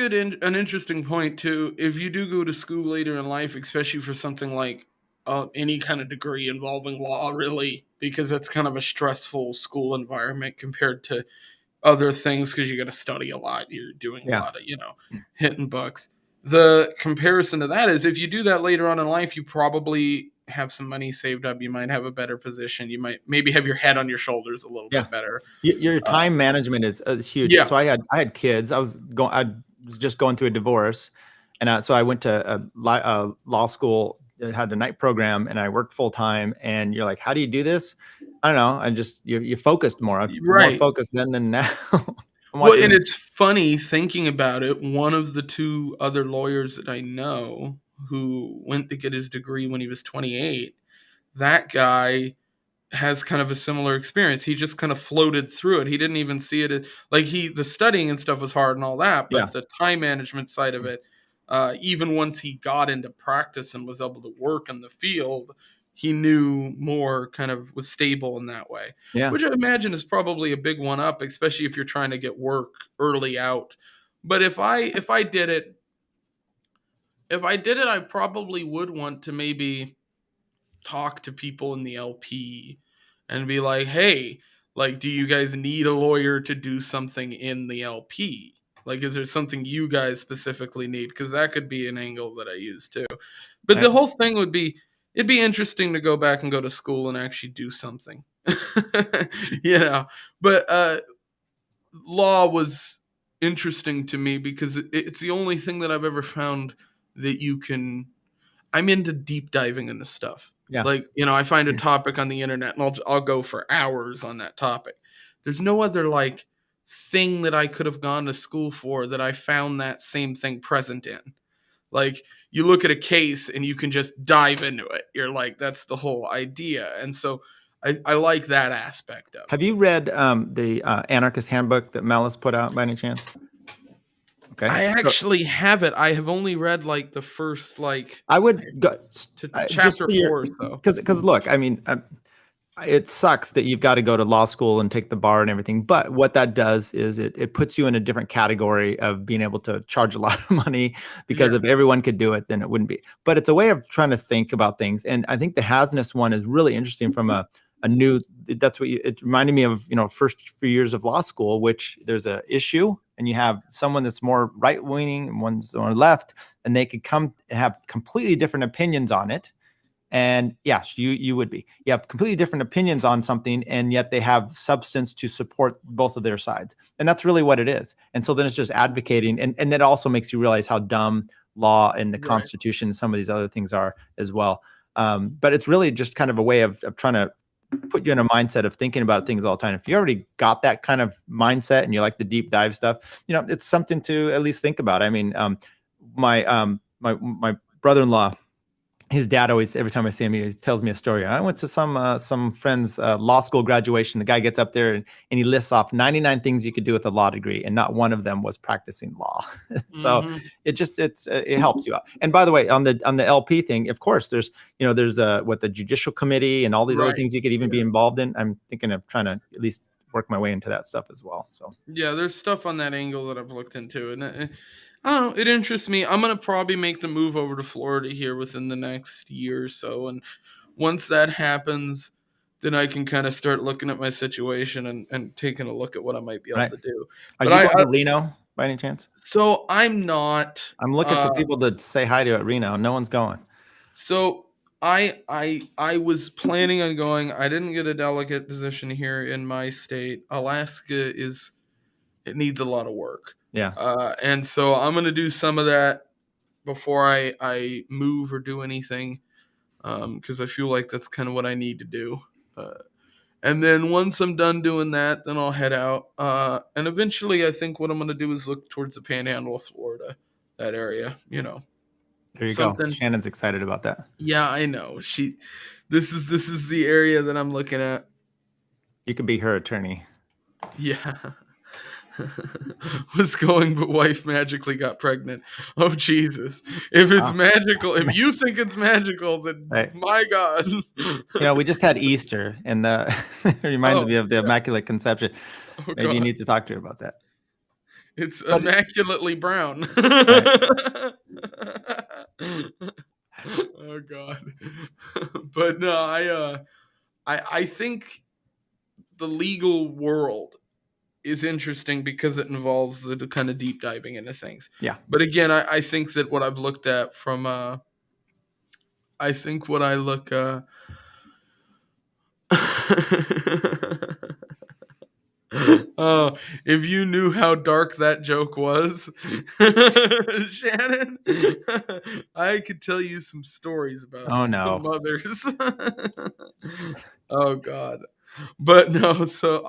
interesting point too. If you do go to school later in life, especially for something like any kind of degree involving law, really, because that's kind of a stressful school environment compared to other things because you got to study a lot. You're doing a Yeah, lot of, hitting bucks. The comparison to that is if you do that later on in life, you probably have some money saved up. You might have a better position. You might maybe have your head on your shoulders a little yeah. bit better. Your Uh, time management is huge. yeah, So I had kids. I was just going through a divorce, and so I went to a law school that had a night program, and I worked full time. And you're like, how do you do this? I don't know. I just you focused more. I'm more right. focused then than now. I'm Well, and watching. it's funny thinking about it. One of the two other lawyers that I know who went to get his degree when he was 28, that guy has kind of a similar experience. He just kind of floated through it. He didn't even see it as like the studying and stuff was hard and all that, Yeah, but the time management side of it, even once he got into practice and was able to work in the field, he knew more kind of was stable in that way, yeah, which I imagine is probably a big one up, especially if you're trying to get work early out. But if I did it, I probably would want to maybe talk to people in the LP and be like, hey, like, do you guys need a lawyer to do something in the LP? Like, is there something you guys specifically need? Because that could be an angle that I use too. But I, the whole thing it'd be interesting to go back and go to school and actually do something. you know, but law was interesting to me because it's the only thing that I've ever found that you can I'm into deep diving into stuff. yeah. Like, I find a topic on the internet and I'll go for hours on that topic. There's no other like thing that I could have gone to school for that I found that same thing present in. Like you look at a case and you can just dive into it. You're like, that's the whole idea. And so I like that aspect of it. Have you read the Anarchist Handbook that Malice put out by any chance? Okay. I So actually have it. I have only read like the first like I would go to just chapter for your 4 or so. because look, I mean, it sucks that you've got to go to law school and take the bar and everything. But what that does is it puts you in a different category of being able to charge a lot of money because Yeah. if everyone could do it, then it wouldn't be. But it's a way of trying to think about things. And I think the Hasness one is really interesting from a new, that's what it reminded me of, first few years of law school, which there's a issue and you have someone that's more right wing and one's more left, and they could come and have completely different opinions on it. And yes, you would be. You have completely different opinions on something, and yet they have substance to support both of their sides. And that's really what it is. And so then it's just advocating. And that also makes you realize how dumb law and the Right. Constitution and some of these other things are as well. But it's really just kind of a way of trying to put you in a mindset of thinking about things all the time. If you already got that kind of mindset and you like the deep dive stuff, it's something to at least think about. I mean, my brother-in-law, his dad always, every time I see him, he tells me a story. I went to some friend's law school graduation. The guy gets up there and he lists off 99 things you could do with a law degree, and not one of them was practicing law. So Mm-hmm. it helps you out. And by the way, on the LP thing, of course, there's the judicial committee and all these other Right. things you could even be Yeah. involved in. I'm thinking of trying to at least work my way into that stuff as well. So Yeah, there's stuff on that angle that I've looked into, and I don't know, it interests me. I'm gonna probably make the move over to Florida here within the next year or so, and once that happens, then I can kind of start looking at my situation and taking a look at what I might be able right, to do. are But you going to Reno by any chance? so I'm not. I'm looking for people to say hi to at Reno. No one's going. So I was planning on going. I didn't get a delegate position here in my state. Alaska it needs a lot of work. Yeah. And so I'm gonna do some of that before I move or do anything, because I feel like that's kind of what I need to do. Uh, and then once I'm done doing that, then I'll head out. And eventually, I think what I'm gonna do is look towards the Panhandle of Florida, that area. There you go. Something. Shannon's excited about that. Yeah, I know. This is the area that I'm looking at. You could be her attorney. Yeah. Was going, but wife magically got pregnant. Oh Jesus! If it's Wow. magical, if you think it's magical, then Right. my God. We just had Easter, and it reminds Oh me of the yeah. Immaculate Conception. Oh Maybe you God. need to talk to her about that. It's But immaculately brown. right. Oh God. But no, I think the legal world is interesting because it involves the kind of deep diving into things. Yeah. But again, I think that what I've looked at from I think what I look oh, if you knew how dark that joke was, Shannon, I could tell you some stories about Oh no. mothers. Oh God. But no, so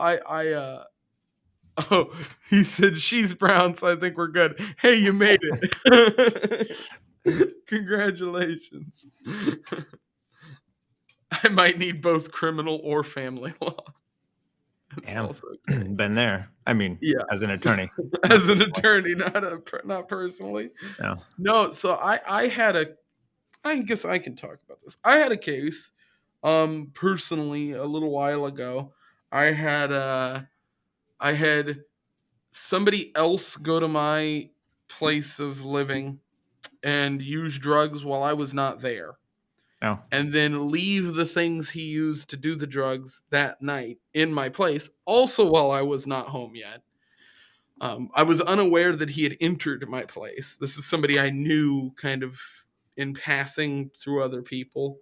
oh, he said she's brown, so I think we're good. Hey, you made it. Congratulations. I might need both criminal or family law. That's Damn. also great. Been there. I mean, Yeah, as an attorney. Not as an personally. attorney, not personally. No. No, so I had a. I guess I can talk about this. I had a case, personally a little while ago. I had I had somebody else go to my place of living and use drugs while I was not there, No. and then leave the things he used to do the drugs that night in my place, also while I was not home yet. I was unaware that he had entered my place. This is somebody I knew kind of in passing through other people.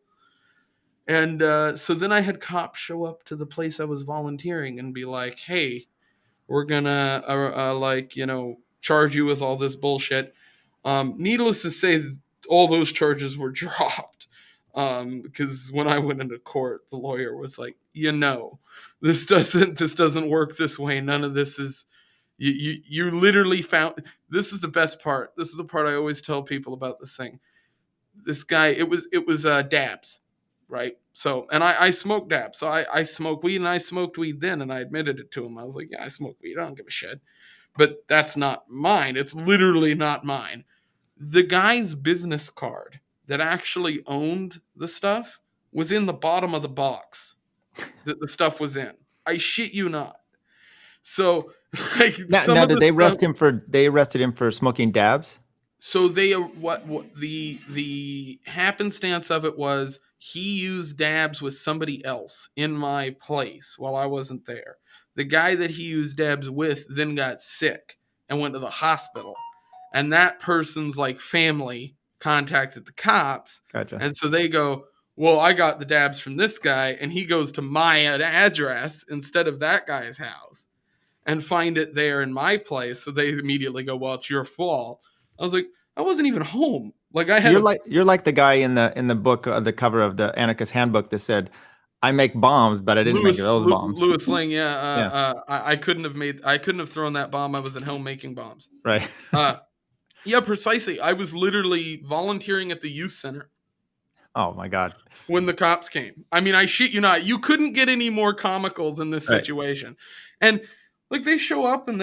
And so then I had cops show up to the place I was volunteering and be like, hey, we're gonna charge you with all this bullshit. Needless to say, all those charges were dropped. Because when I went into court, the lawyer was like, this doesn't work this way. None of this is. You literally found. This is the best part. This is the part I always tell people about this thing. This guy, it was dabs, right? So, and I smoked dabs. So I smoke weed, and I smoked weed then, and I admitted it to him. I was like, yeah, I smoke weed. I don't give a shit. But that's not mine. It's literally not mine. The guy's business card that actually owned the stuff was in the bottom of the box that the stuff was in. I shit you not. So, like, some Now of did the they stuff. they arrested him for smoking dabs? So they what the happenstance of it was he used dabs with somebody else in my place while I wasn't there. The guy that he used dabs with then got sick and went to the hospital, and that person's like family contacted the cops, Gotcha. and so they go, Well, I got the dabs from this guy, and he goes to my address instead of that guy's house and find it there in my place. So they immediately go, well, it's your fault. I was like, I wasn't even home. Like I had You're like the guy in the book, the cover of the Anarchist Handbook that said, "I make bombs, but I didn't make those bombs." Lewis Ling. Yeah, Yeah, I couldn't have thrown that bomb. I was at home making bombs. right. Uh, yeah, precisely. I was literally volunteering at the youth center Oh my God. when the cops came. I mean, I shit you not. You couldn't get any more comical than this Right. situation. And like they show up and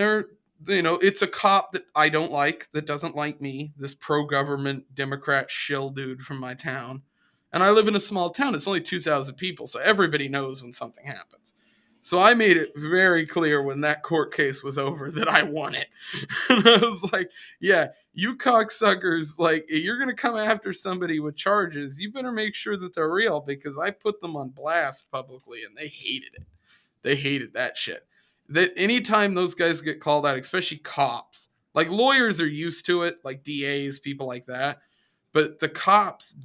it's a cop that I don't like, that doesn't like me, this pro government Democrat shill dude from my town. And I live in a small town. It's only 2,000 people, so everybody knows when something happens. So I made it very clear when that court case was over that I won it. And I was like, yeah, you cocksuckers, like, you're going to come after somebody with charges. You better make sure that they're real, because I put them on blast publicly and they hated it. They hated that shit. That anytime those guys get called out, especially cops, like lawyers are used to it, like DAs, people like that. But the cops,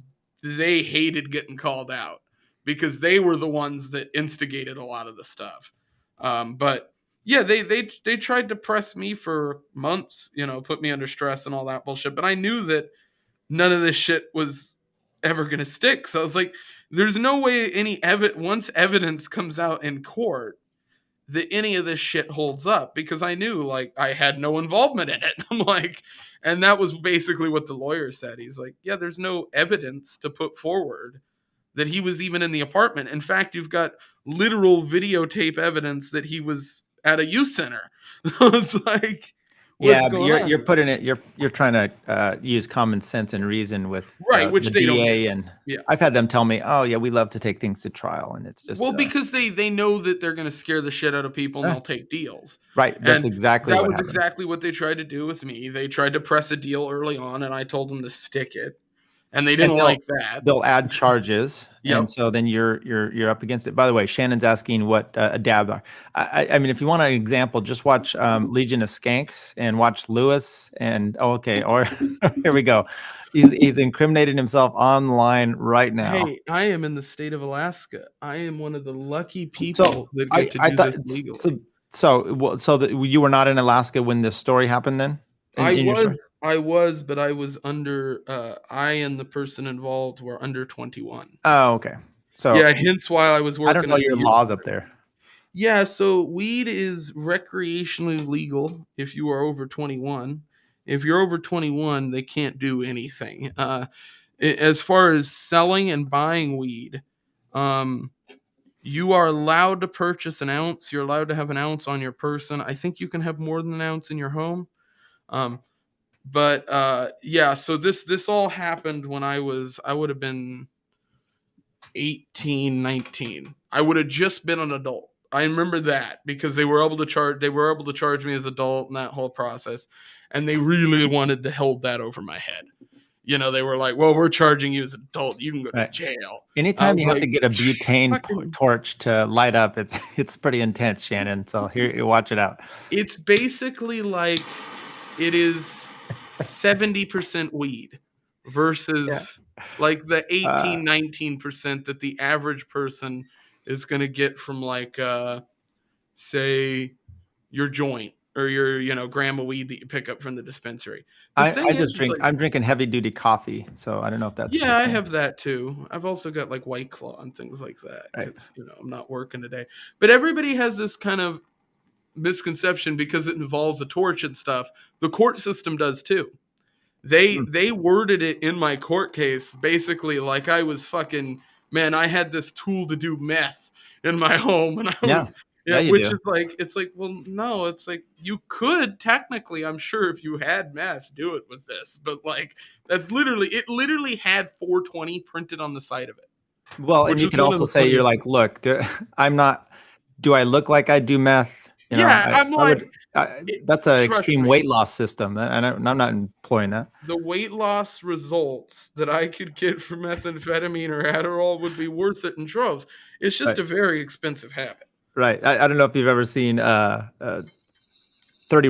they hated getting called out because they were the ones that instigated a lot of the stuff. But yeah, they tried to press me for months, put me under stress and all that bullshit. But I knew that none of this shit was ever gonna stick. So I was like, there's no way once evidence comes out in court that any of this shit holds up, because I knew like I had no involvement in it. I'm like, and that was basically what the lawyer said. He's like, yeah, there's no evidence to put forward that he was even in the apartment. In fact, you've got literal videotape evidence that he was at a youth center. It's like, what's Yeah, but going on you're here? putting it. You're trying to use common sense and reason with Right, which the they don't do. DA, and Yeah. I've had them tell me, "Oh yeah, we love to take things to trial," and it's just Well, because they know that they're going to scare the shit out of people and eh, they'll take deals. right. That's And exactly that what was happens. exactly what they tried to do with me. They tried to press a deal early on, and I told them to stick it, and they And didn't like that. they'll add charges, and Yep. so then you're up against it. By the way, Shannon's asking what a dab are. I mean, if you want an example, just watch Legion of Skanks and watch Lewis. And oh, okay, or here we go. He's incriminated himself online right now. Hey, I am in the state of Alaska. I am one of the lucky So people that get to I do thought this legally. so that you were not in Alaska when this story happened then in your story. But I was under. I and the person involved were under 21. Oh, okay. So Yeah, hence why I was I don't working know at the your youth laws up center. there. Yeah, so weed is recreationally legal if you are over 21. If you're over 21, they can't do anything. As far as selling and buying weed, um, you are allowed to purchase an ounce. You're allowed to have an ounce on your person. I think you can have more than an ounce in your home. Um, but yeah, so this all happened when I would have been 18, 19. I would have just been an adult. I remember that because they were able to charge me as adult in that whole process, and they really wanted to hold that over my head. They were like, "Well, we're charging you as an adult. You can go to Right. jail." I Anytime was you have like, to get a butane "Fucking." torch to light up, it's pretty intense, Shannon. So here, you watch it out. It's basically like it is 70% weed Yeah. versus like the Uh, 18, 19% that the average person is going to get from like say your joint or your gram of weed that you pick up from the dispensary. The I thing just is drink. like, I'm drinking heavy duty coffee, so I don't know if that's the yeah, I same. have that too. I've also got like White Claw and things like that Right. because I'm not working today. But everybody has this kind of misconception because it involves a torch and stuff. The court system does too. Hmm. They worded it in my court case basically like I was fucking, man, I had this tool to do meth in my home, and I Yeah. was, Yeah, yeah, you which do. is like, it's like, well, no, it's like you could technically, I'm sure, if you had meth, do it with this, but like it literally had 420 printed on the side of it, Well, and which you is could one of also the say you're funniest like, things. look, I'm not. Do I look like I do meth? Yeah, I'm I like, would. That's an trust extreme me, weight loss system, and I'm not employing that. the weight loss results that I could get from methamphetamine or Adderall would be worth it in droves. It's just Right. a very expensive habit. Right. I don't know if you've ever seen 30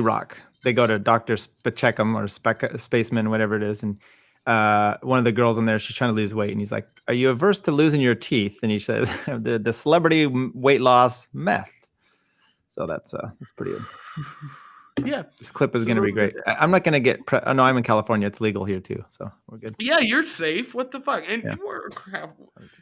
Rock. They go to Dr. Specheckham or Spaceman, whatever it is, and one of the girls in there, she's trying to lose weight, and he's like, "Are you averse to losing your teeth?" And he says, "The celebrity weight loss meth." So that's pretty good. Yeah, this clip is so going to be great. I'm not going to get. Oh no, I'm in California. It's legal here too, so we're good. Yeah, you're safe. What the fuck? And Yeah. we're crap,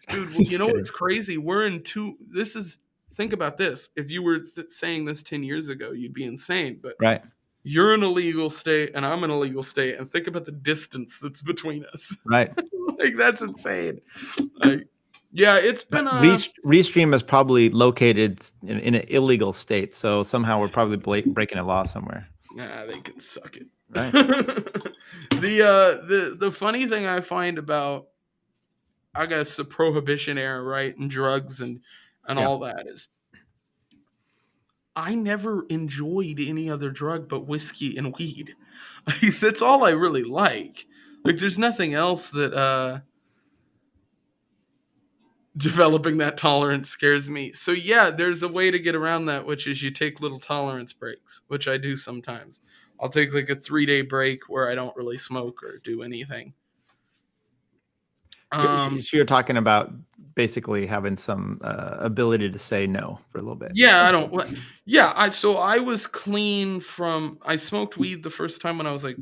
dude. You know what's crazy? We're in two. This is. Think about this. If you were saying this 10 years ago, you'd be insane. But Right. you're in a legal state, and I'm in a legal state, and think about the distance that's between us. Right. Like that's insane. Like, yeah, it's been Restream is probably located in an illegal state, so somehow we're probably breaking a law somewhere. Nah, they can suck it. Right. The funny thing I find about, I guess, the prohibition era, right, and drugs and all that is, I never enjoyed any other drug but whiskey and weed. Like, that's all I really like. Like, there's nothing else that developing that tolerance scares me. So yeah, there's a way to get around that, which is you take little tolerance breaks, which I do sometimes. I'll take like a 3-day break where I don't really smoke or do anything. So you're talking about basically having some ability to say no for a little bit. Yeah, I don't. Yeah, I was clean from. I smoked weed the first time when I was like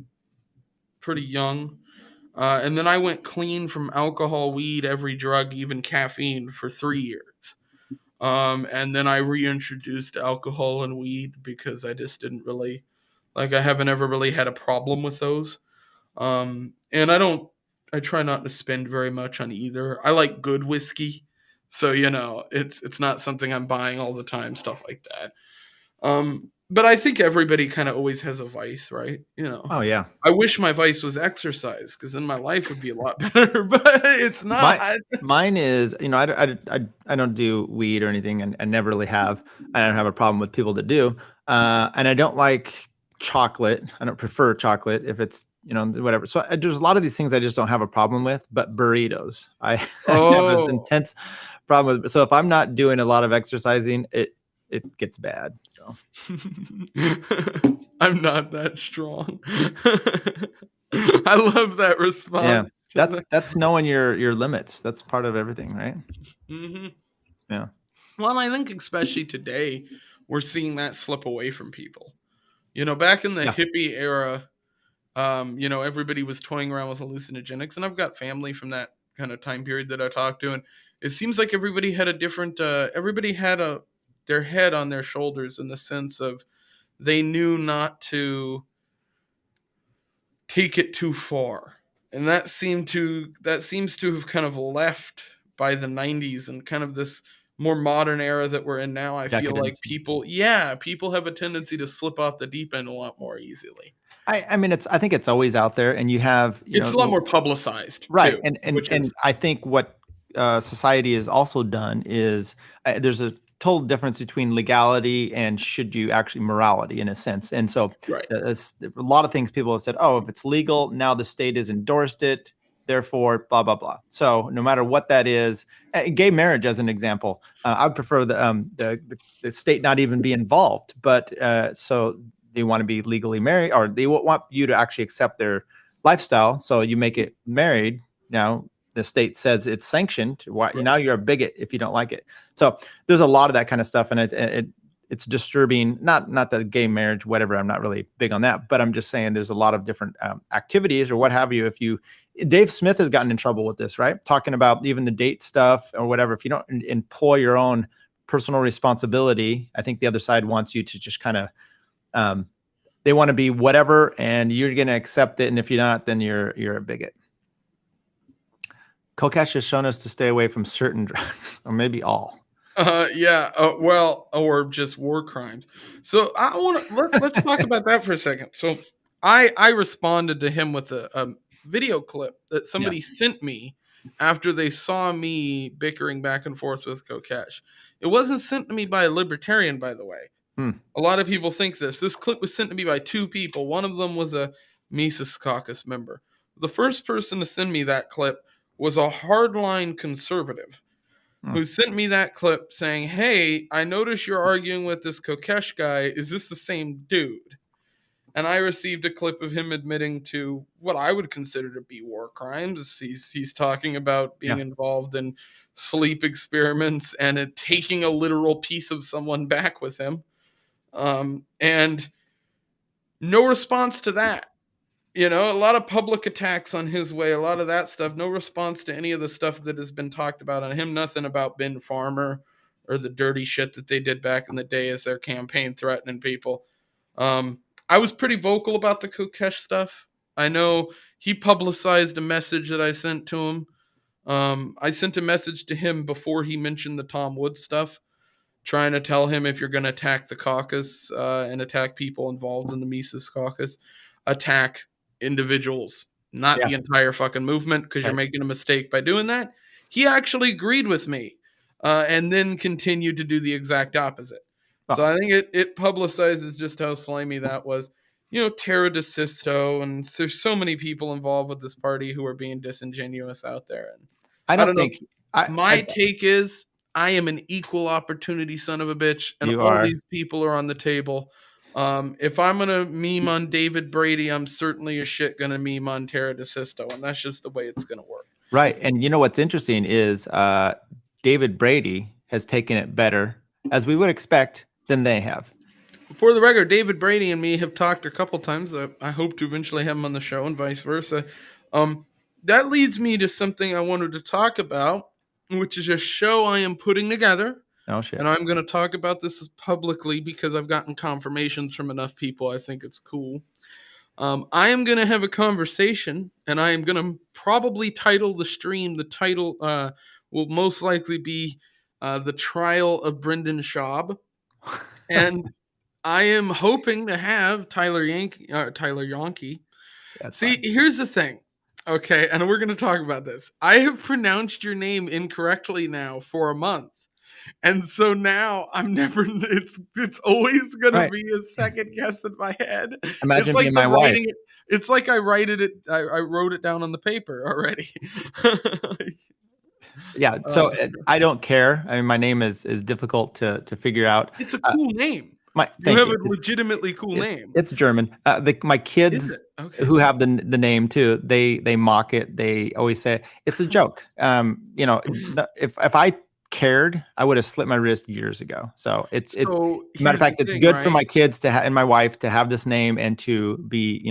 pretty young. And then I went clean from alcohol, weed, every drug, even caffeine for 3 years. And then I reintroduced alcohol and weed because I just didn't really, like, I haven't ever really had a problem with those. And I try not to spend very much on either. I like good whiskey. So, it's not something I'm buying all the time, stuff like that. But I think everybody kind of always has a vice, right? Oh yeah. I wish my vice was exercise, because then my life would be a lot better, but it's not. Mine is, I don't do weed or anything, and I never really have. I don't have a problem with people that do. And I don't like chocolate. I don't prefer chocolate if it's, whatever. So there's a lot of these things I just don't have a problem with, but burritos, I have this intense problem with. So if I'm not doing a lot of exercising, it gets bad. So I'm not that strong. I love that response. Yeah, that's knowing your limits. That's part of everything, right? Mm-hmm. Yeah. Well, I think especially today, we're seeing that slip away from people. Back in the hippie era, everybody was toying around with hallucinogenics, and I've got family from that kind of time period that I talked to, and it seems like everybody had a different. Everybody had their head on their shoulders, in the sense of they knew not to take it too far, and that seems to have kind of left by the 90s and kind of this more modern era that we're in now. I feel like people have a tendency to slip off the deep end a lot more easily. I mean, I think it's always out there, and you have, it's a lot more publicized, right? Too, and I think what society has also done is there's a total difference between legality and should you actually morality, in a sense. And so a lot of things people have said, oh, if it's legal, now the state has endorsed it, therefore blah blah blah. So no matter what that is, gay marriage as an example, I would prefer the state not even be involved, but so they want to be legally married, or they want you to actually accept their lifestyle, so you make it married. Now the state says it's sanctioned. Now you're a bigot if you don't like it. So there's a lot of that kind of stuff, and it's disturbing. Not the gay marriage, whatever. I'm not really big on that, but I'm just saying there's a lot of different activities or what have you. Dave Smith has gotten in trouble with this, right? Talking about even the date stuff or whatever. If you don't employ your own personal responsibility, I think the other side wants you to just kind of, they want to be whatever, and you're going to accept it. And if you're not, then you're a bigot. Kokesh has shown us to stay away from certain drugs, or maybe all. Well, or just war crimes. So I want to let's talk about that for a second. So I responded to him with a video clip that somebody sent me after they saw me bickering back and forth with Kokesh. It wasn't sent to me by a libertarian, by the way. A lot of people think this. This clip was sent to me by two people. One of them was a Mises Caucus member. The first person to send me that clip was a hardline conservative who sent me that clip saying, hey, I notice you're arguing with this Kokesh guy. Is this the same dude? and I received a clip of him admitting to what I would consider to be war crimes. He's talking about being Yeah. involved in sleep experiments and taking a literal piece of someone back with him. And no response to that. You know, a lot of public attacks on his way, a lot of that stuff. No response to any of the stuff that has been talked about on him. Nothing about Ben Farmer or the dirty shit that they did back in the day as their campaign threatening people. Um, I was pretty vocal about the Kokesh stuff. I know he publicized a message that I sent to him. I sent a message to him before he mentioned the Tom Woods stuff, trying to tell him if you're going to attack the caucus and attack people involved in the Mises caucus, attack individuals, not Yeah. the entire fucking movement, because you're Right. making a mistake by doing that. He actually agreed with me and then continued to do the exact opposite. So Well, I think it publicizes just how slimy that was. You know, Terra DeSisto, and there's so many people involved with this party who are being disingenuous out there. And I I don't don't know. think I My take is I am an equal opportunity son of a bitch, and you all are these people are on the table. If I'm gonna meme on David Brady, I'm certainly a shit gonna meme on Terra DeSisto, and that's just the way it's gonna work. right. And you know what's interesting is David Brady has taken it better, as we would expect, than they have. For the record, David Brady and me have talked a couple times. I hope to eventually have him on the show, and vice versa. That leads me to something I wanted to talk about, which is a show I am putting together. Oh shit. And I'm going to talk about this publicly because I've gotten confirmations from enough people. I think it's cool. I am going to have a conversation, and I am going to probably title the stream. The title will most likely be The Trial of Brendan Schaub. And I am hoping to have Tyler Yonke. That's See, fine. here's the thing. Okay, and we're going to talk about this. I have pronounced your name incorrectly now for a month. And so now I'm never it's always gonna Right. be a second guess in my head. It's Imagine like being the my wife. writing it it's like I I wrote it down on the paper already. Yeah. uh, So I don't care. I mean, my name is difficult to figure out. it's a Uh, cool name. my You thank have you. a legitimately cool name. It's German. My Is kids it? Okay. who have the name too, they mock it. They always say it's a joke. You know, if I cared, I would have slit my wrist years ago. So So matter of here's the fact, it's thing, good for right? my kids to have and my wife to have this name and to be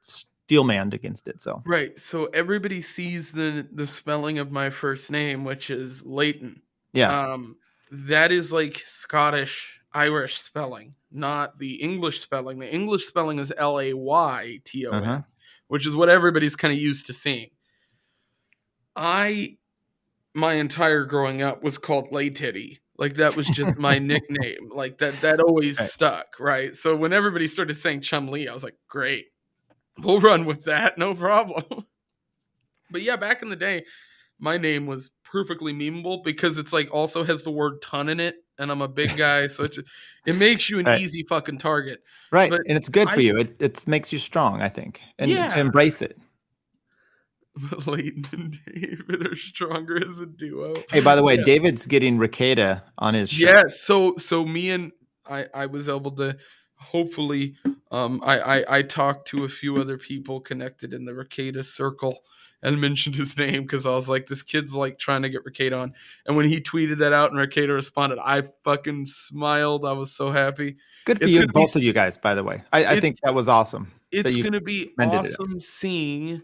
steel manned against it. So Right. So everybody sees the spelling of my first name, which is Leighton. yeah. Um, that is like Scottish Irish spelling, not the English spelling. The English spelling is Uh-huh. Layton, which is what everybody's kind of used to seeing. I my entire growing up was called Lay Titty. Like that was just my nickname. Like that always Right. stuck, right? So when everybody started saying Chum Lee, I was like, great. We'll run with that, no problem. But yeah, back in the day, my name was perfectly memeable because it's like also has the word ton in it, and I'm a big guy, so it makes you an Right. easy fucking target. Right. But And it's good for I you. It makes you strong, I think. And to yeah, embrace it. Leighton and David are stronger as a duo. Hey, by the way, Yeah. David's getting Ricada on his show. Yeah, so me and I was able to hopefully I talked to a few other people connected in the Ricada circle and mentioned his name because I was like, this kid's like trying to get Ricada on. And when he tweeted that out and Ricada responded, I fucking smiled. I was so happy. Good for It's you, gonna be both of you guys, by the way. I think it's that was awesome that it's you gonna be mended it. awesome seeing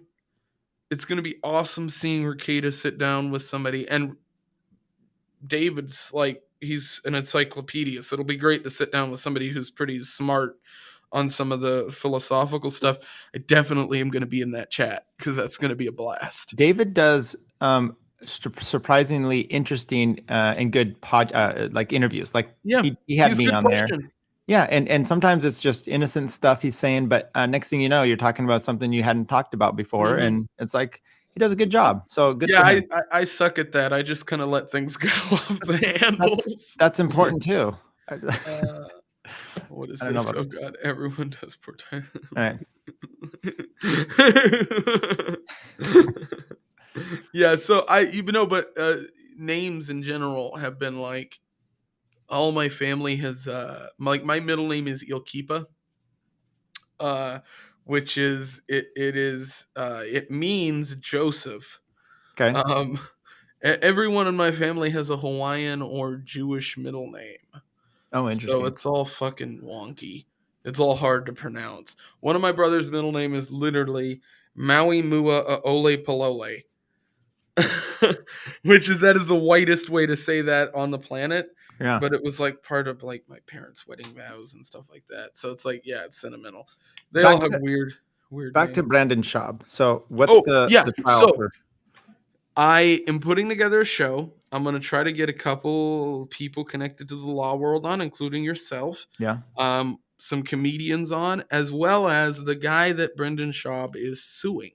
it's gonna be awesome seeing Ricada sit down with somebody. And David's like he's an encyclopedia, so it'll be great to sit down with somebody who's pretty smart on some of the philosophical stuff. I definitely am going to be in that chat because that's going to be a blast. David does surprisingly interesting and good like interviews. Like Yeah, he he had has me good on there. questions. Yeah, and sometimes it's just innocent stuff he's saying, but next thing you know, you're talking about something you hadn't talked about before, Mhm. and it's like he does a good job. So good Yeah, for him. I suck at that. I just kind of let things go off the handles. That's important too. Uh, what is I don't know this? about Oh God, everyone does portray. all right. Yeah, so I even know, but names in general have been like all my family has like my middle name is Ilkipa. uh, which is it means Joseph. Okay. Um, everyone in my family has a Hawaiian or Jewish middle name, Oh, so interesting. it's all fucking wonky. It's all hard to pronounce. One of my brother's middle name is literally Maui Mua Aole Palole. Which is that is the whitest way to say that on the planet. Yeah. But it was like part of like my parents' wedding vows and stuff like that. So it's like, yeah, it's sentimental. They all Back have to weird back to names. Brandon Schaub. So what's Oh the yeah. trial So for? I am putting together a show. I'm gonna try to get a couple people connected to the law world on, including yourself. Yeah. Some comedians on, as well as the guy that Brendan Schaub is suing.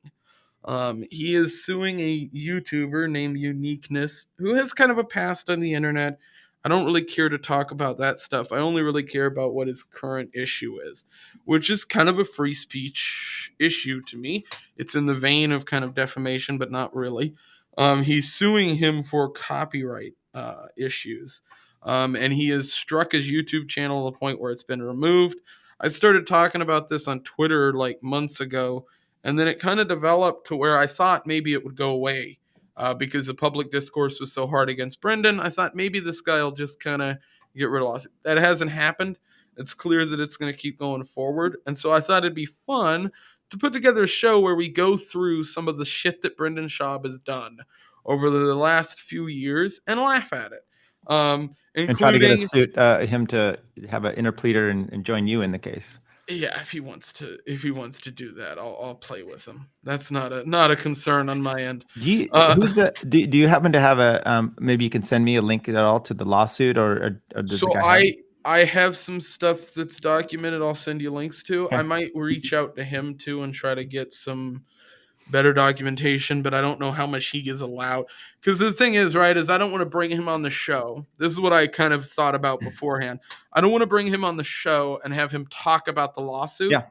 He is suing a YouTuber named Uniqueness who has kind of a past on the internet. I don't really care to talk about that stuff. I only really care about what his current issue is, which is kind of a free speech issue to me. It's in the vein of kind of defamation, but not really. He's suing him for copyright issues. And he has struck his YouTube channel to the point where it's been removed. I started talking about this on Twitter like months ago, and then it kind of developed to where I thought maybe it would go away because the public discourse was so hard against Brendan. I thought maybe this guy will just kind of get rid of lawsuit. That hasn't happened. It's clear that it's going to keep going forward. And so I thought it'd be fun to put together a show where we go through some of the shit that Brendan Schaub has done over the last few years and laugh at it. And try to get Including him to have an interpleader and join you in the case. Yeah, if he wants to do that, I'll play with him. That's not a concern on my end. Do you Uh, who's the do you happen to have a maybe you can send me a link at all to the lawsuit or does the so guy have it? I have some stuff that's documented. I'll send you links to. I Okay. might reach out to him too and try to get some better documentation, but I don't know how much he is allowed. Because the thing is, right, is I don't want to bring him on the show. This is what I kind of thought about beforehand. I don't want to bring him on the show and have him talk about the lawsuit Yeah.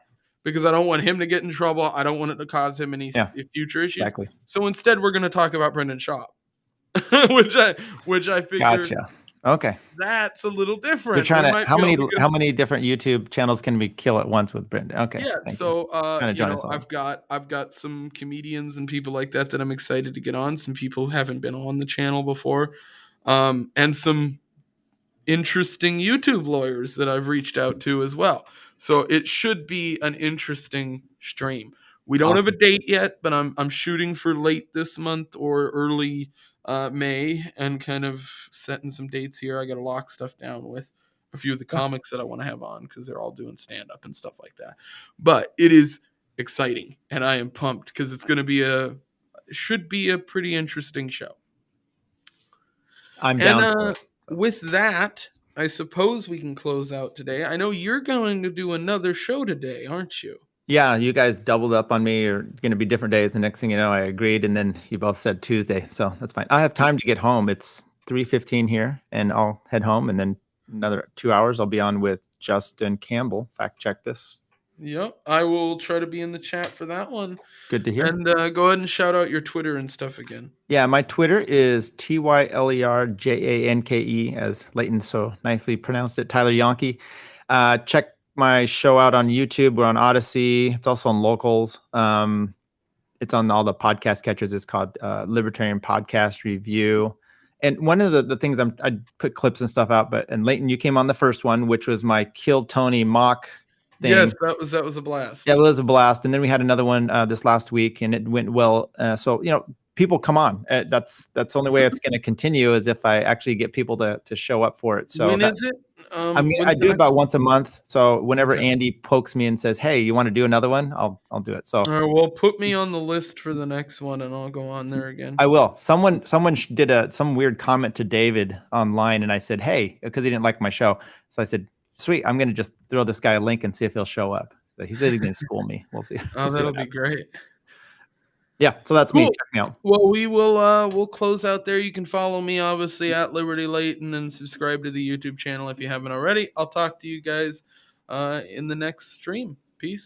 because I don't want him to get in trouble. I don't want it to cause him any Yeah. future issues. Exactly. So instead, we're going to talk about Brendan Schaub, which I figured Gotcha. Okay. that's a little You're different. trying We to might be able because how many different YouTube channels can we kill at once with Brendan? Okay. yeah, Thank you. so Trying to join us all. I've got some comedians and people like that I'm excited to get on. Some people who haven't been on the channel before, and some interesting YouTube lawyers that I've reached out to as well. So it should be an interesting stream. We don't have a Awesome. date yet, but I'm shooting for late this month or early May, and kind of setting some dates here. I got to lock stuff down with a few of the Yeah. comics that I want to have on because they're all doing stand up and stuff like that. But it is exciting, and I am pumped because it's going to be should be a pretty interesting show. I'm And down for it. with that, I suppose we can close out today. I know you're going to do another show today, aren't you? Yeah, you guys doubled up on me. You're going to be different days. The next thing you know, I agreed, and then you both said Tuesday, so that's fine. I have time to get home. It's 3:15 here, and I'll head home, and then another 2 hours I'll be on with Justin Campbell. Fact check this. Yep, I will try to be in the chat for that one. Good to hear. And go ahead and shout out your Twitter and stuff again. Yeah, my Twitter is TYLERJANKE, as Leighton so nicely pronounced it. Tyler Janke. Check my show out on YouTube. We're on Odyssey. It's also on Locals. It's on all the podcast catchers. It's called Libertarian Podcast Review. And one of the things I put clips and stuff out, and Leighton, you came on the first one, which was my Kill Tony mock thing. Yes, that was a blast. Yeah, it was a blast. And then we had another one this last week, and it went well. So people come on. That's the only way it's going to continue is if I actually get people to show up for it. So when is it? I mean, I do about once a month. So whenever Andy pokes me and says, "Hey, you want to do another one?" I'll do it. So all right, well, put me on the list for the next one, and I'll go on there again. I will. Someone did some weird comment to David online, and I said, "Hey," because he didn't like my show. So I said, "Sweet, I'm going to just throw this guy a link and see if he'll show up." So he said he's going to school me. We'll see. Oh, that'll be great. Yeah, so that's me. Check me out. Well, we'll close out there. You can follow me obviously at Liberty Layton and subscribe to the YouTube channel if you haven't already. I'll talk to you guys in the next stream. Peace.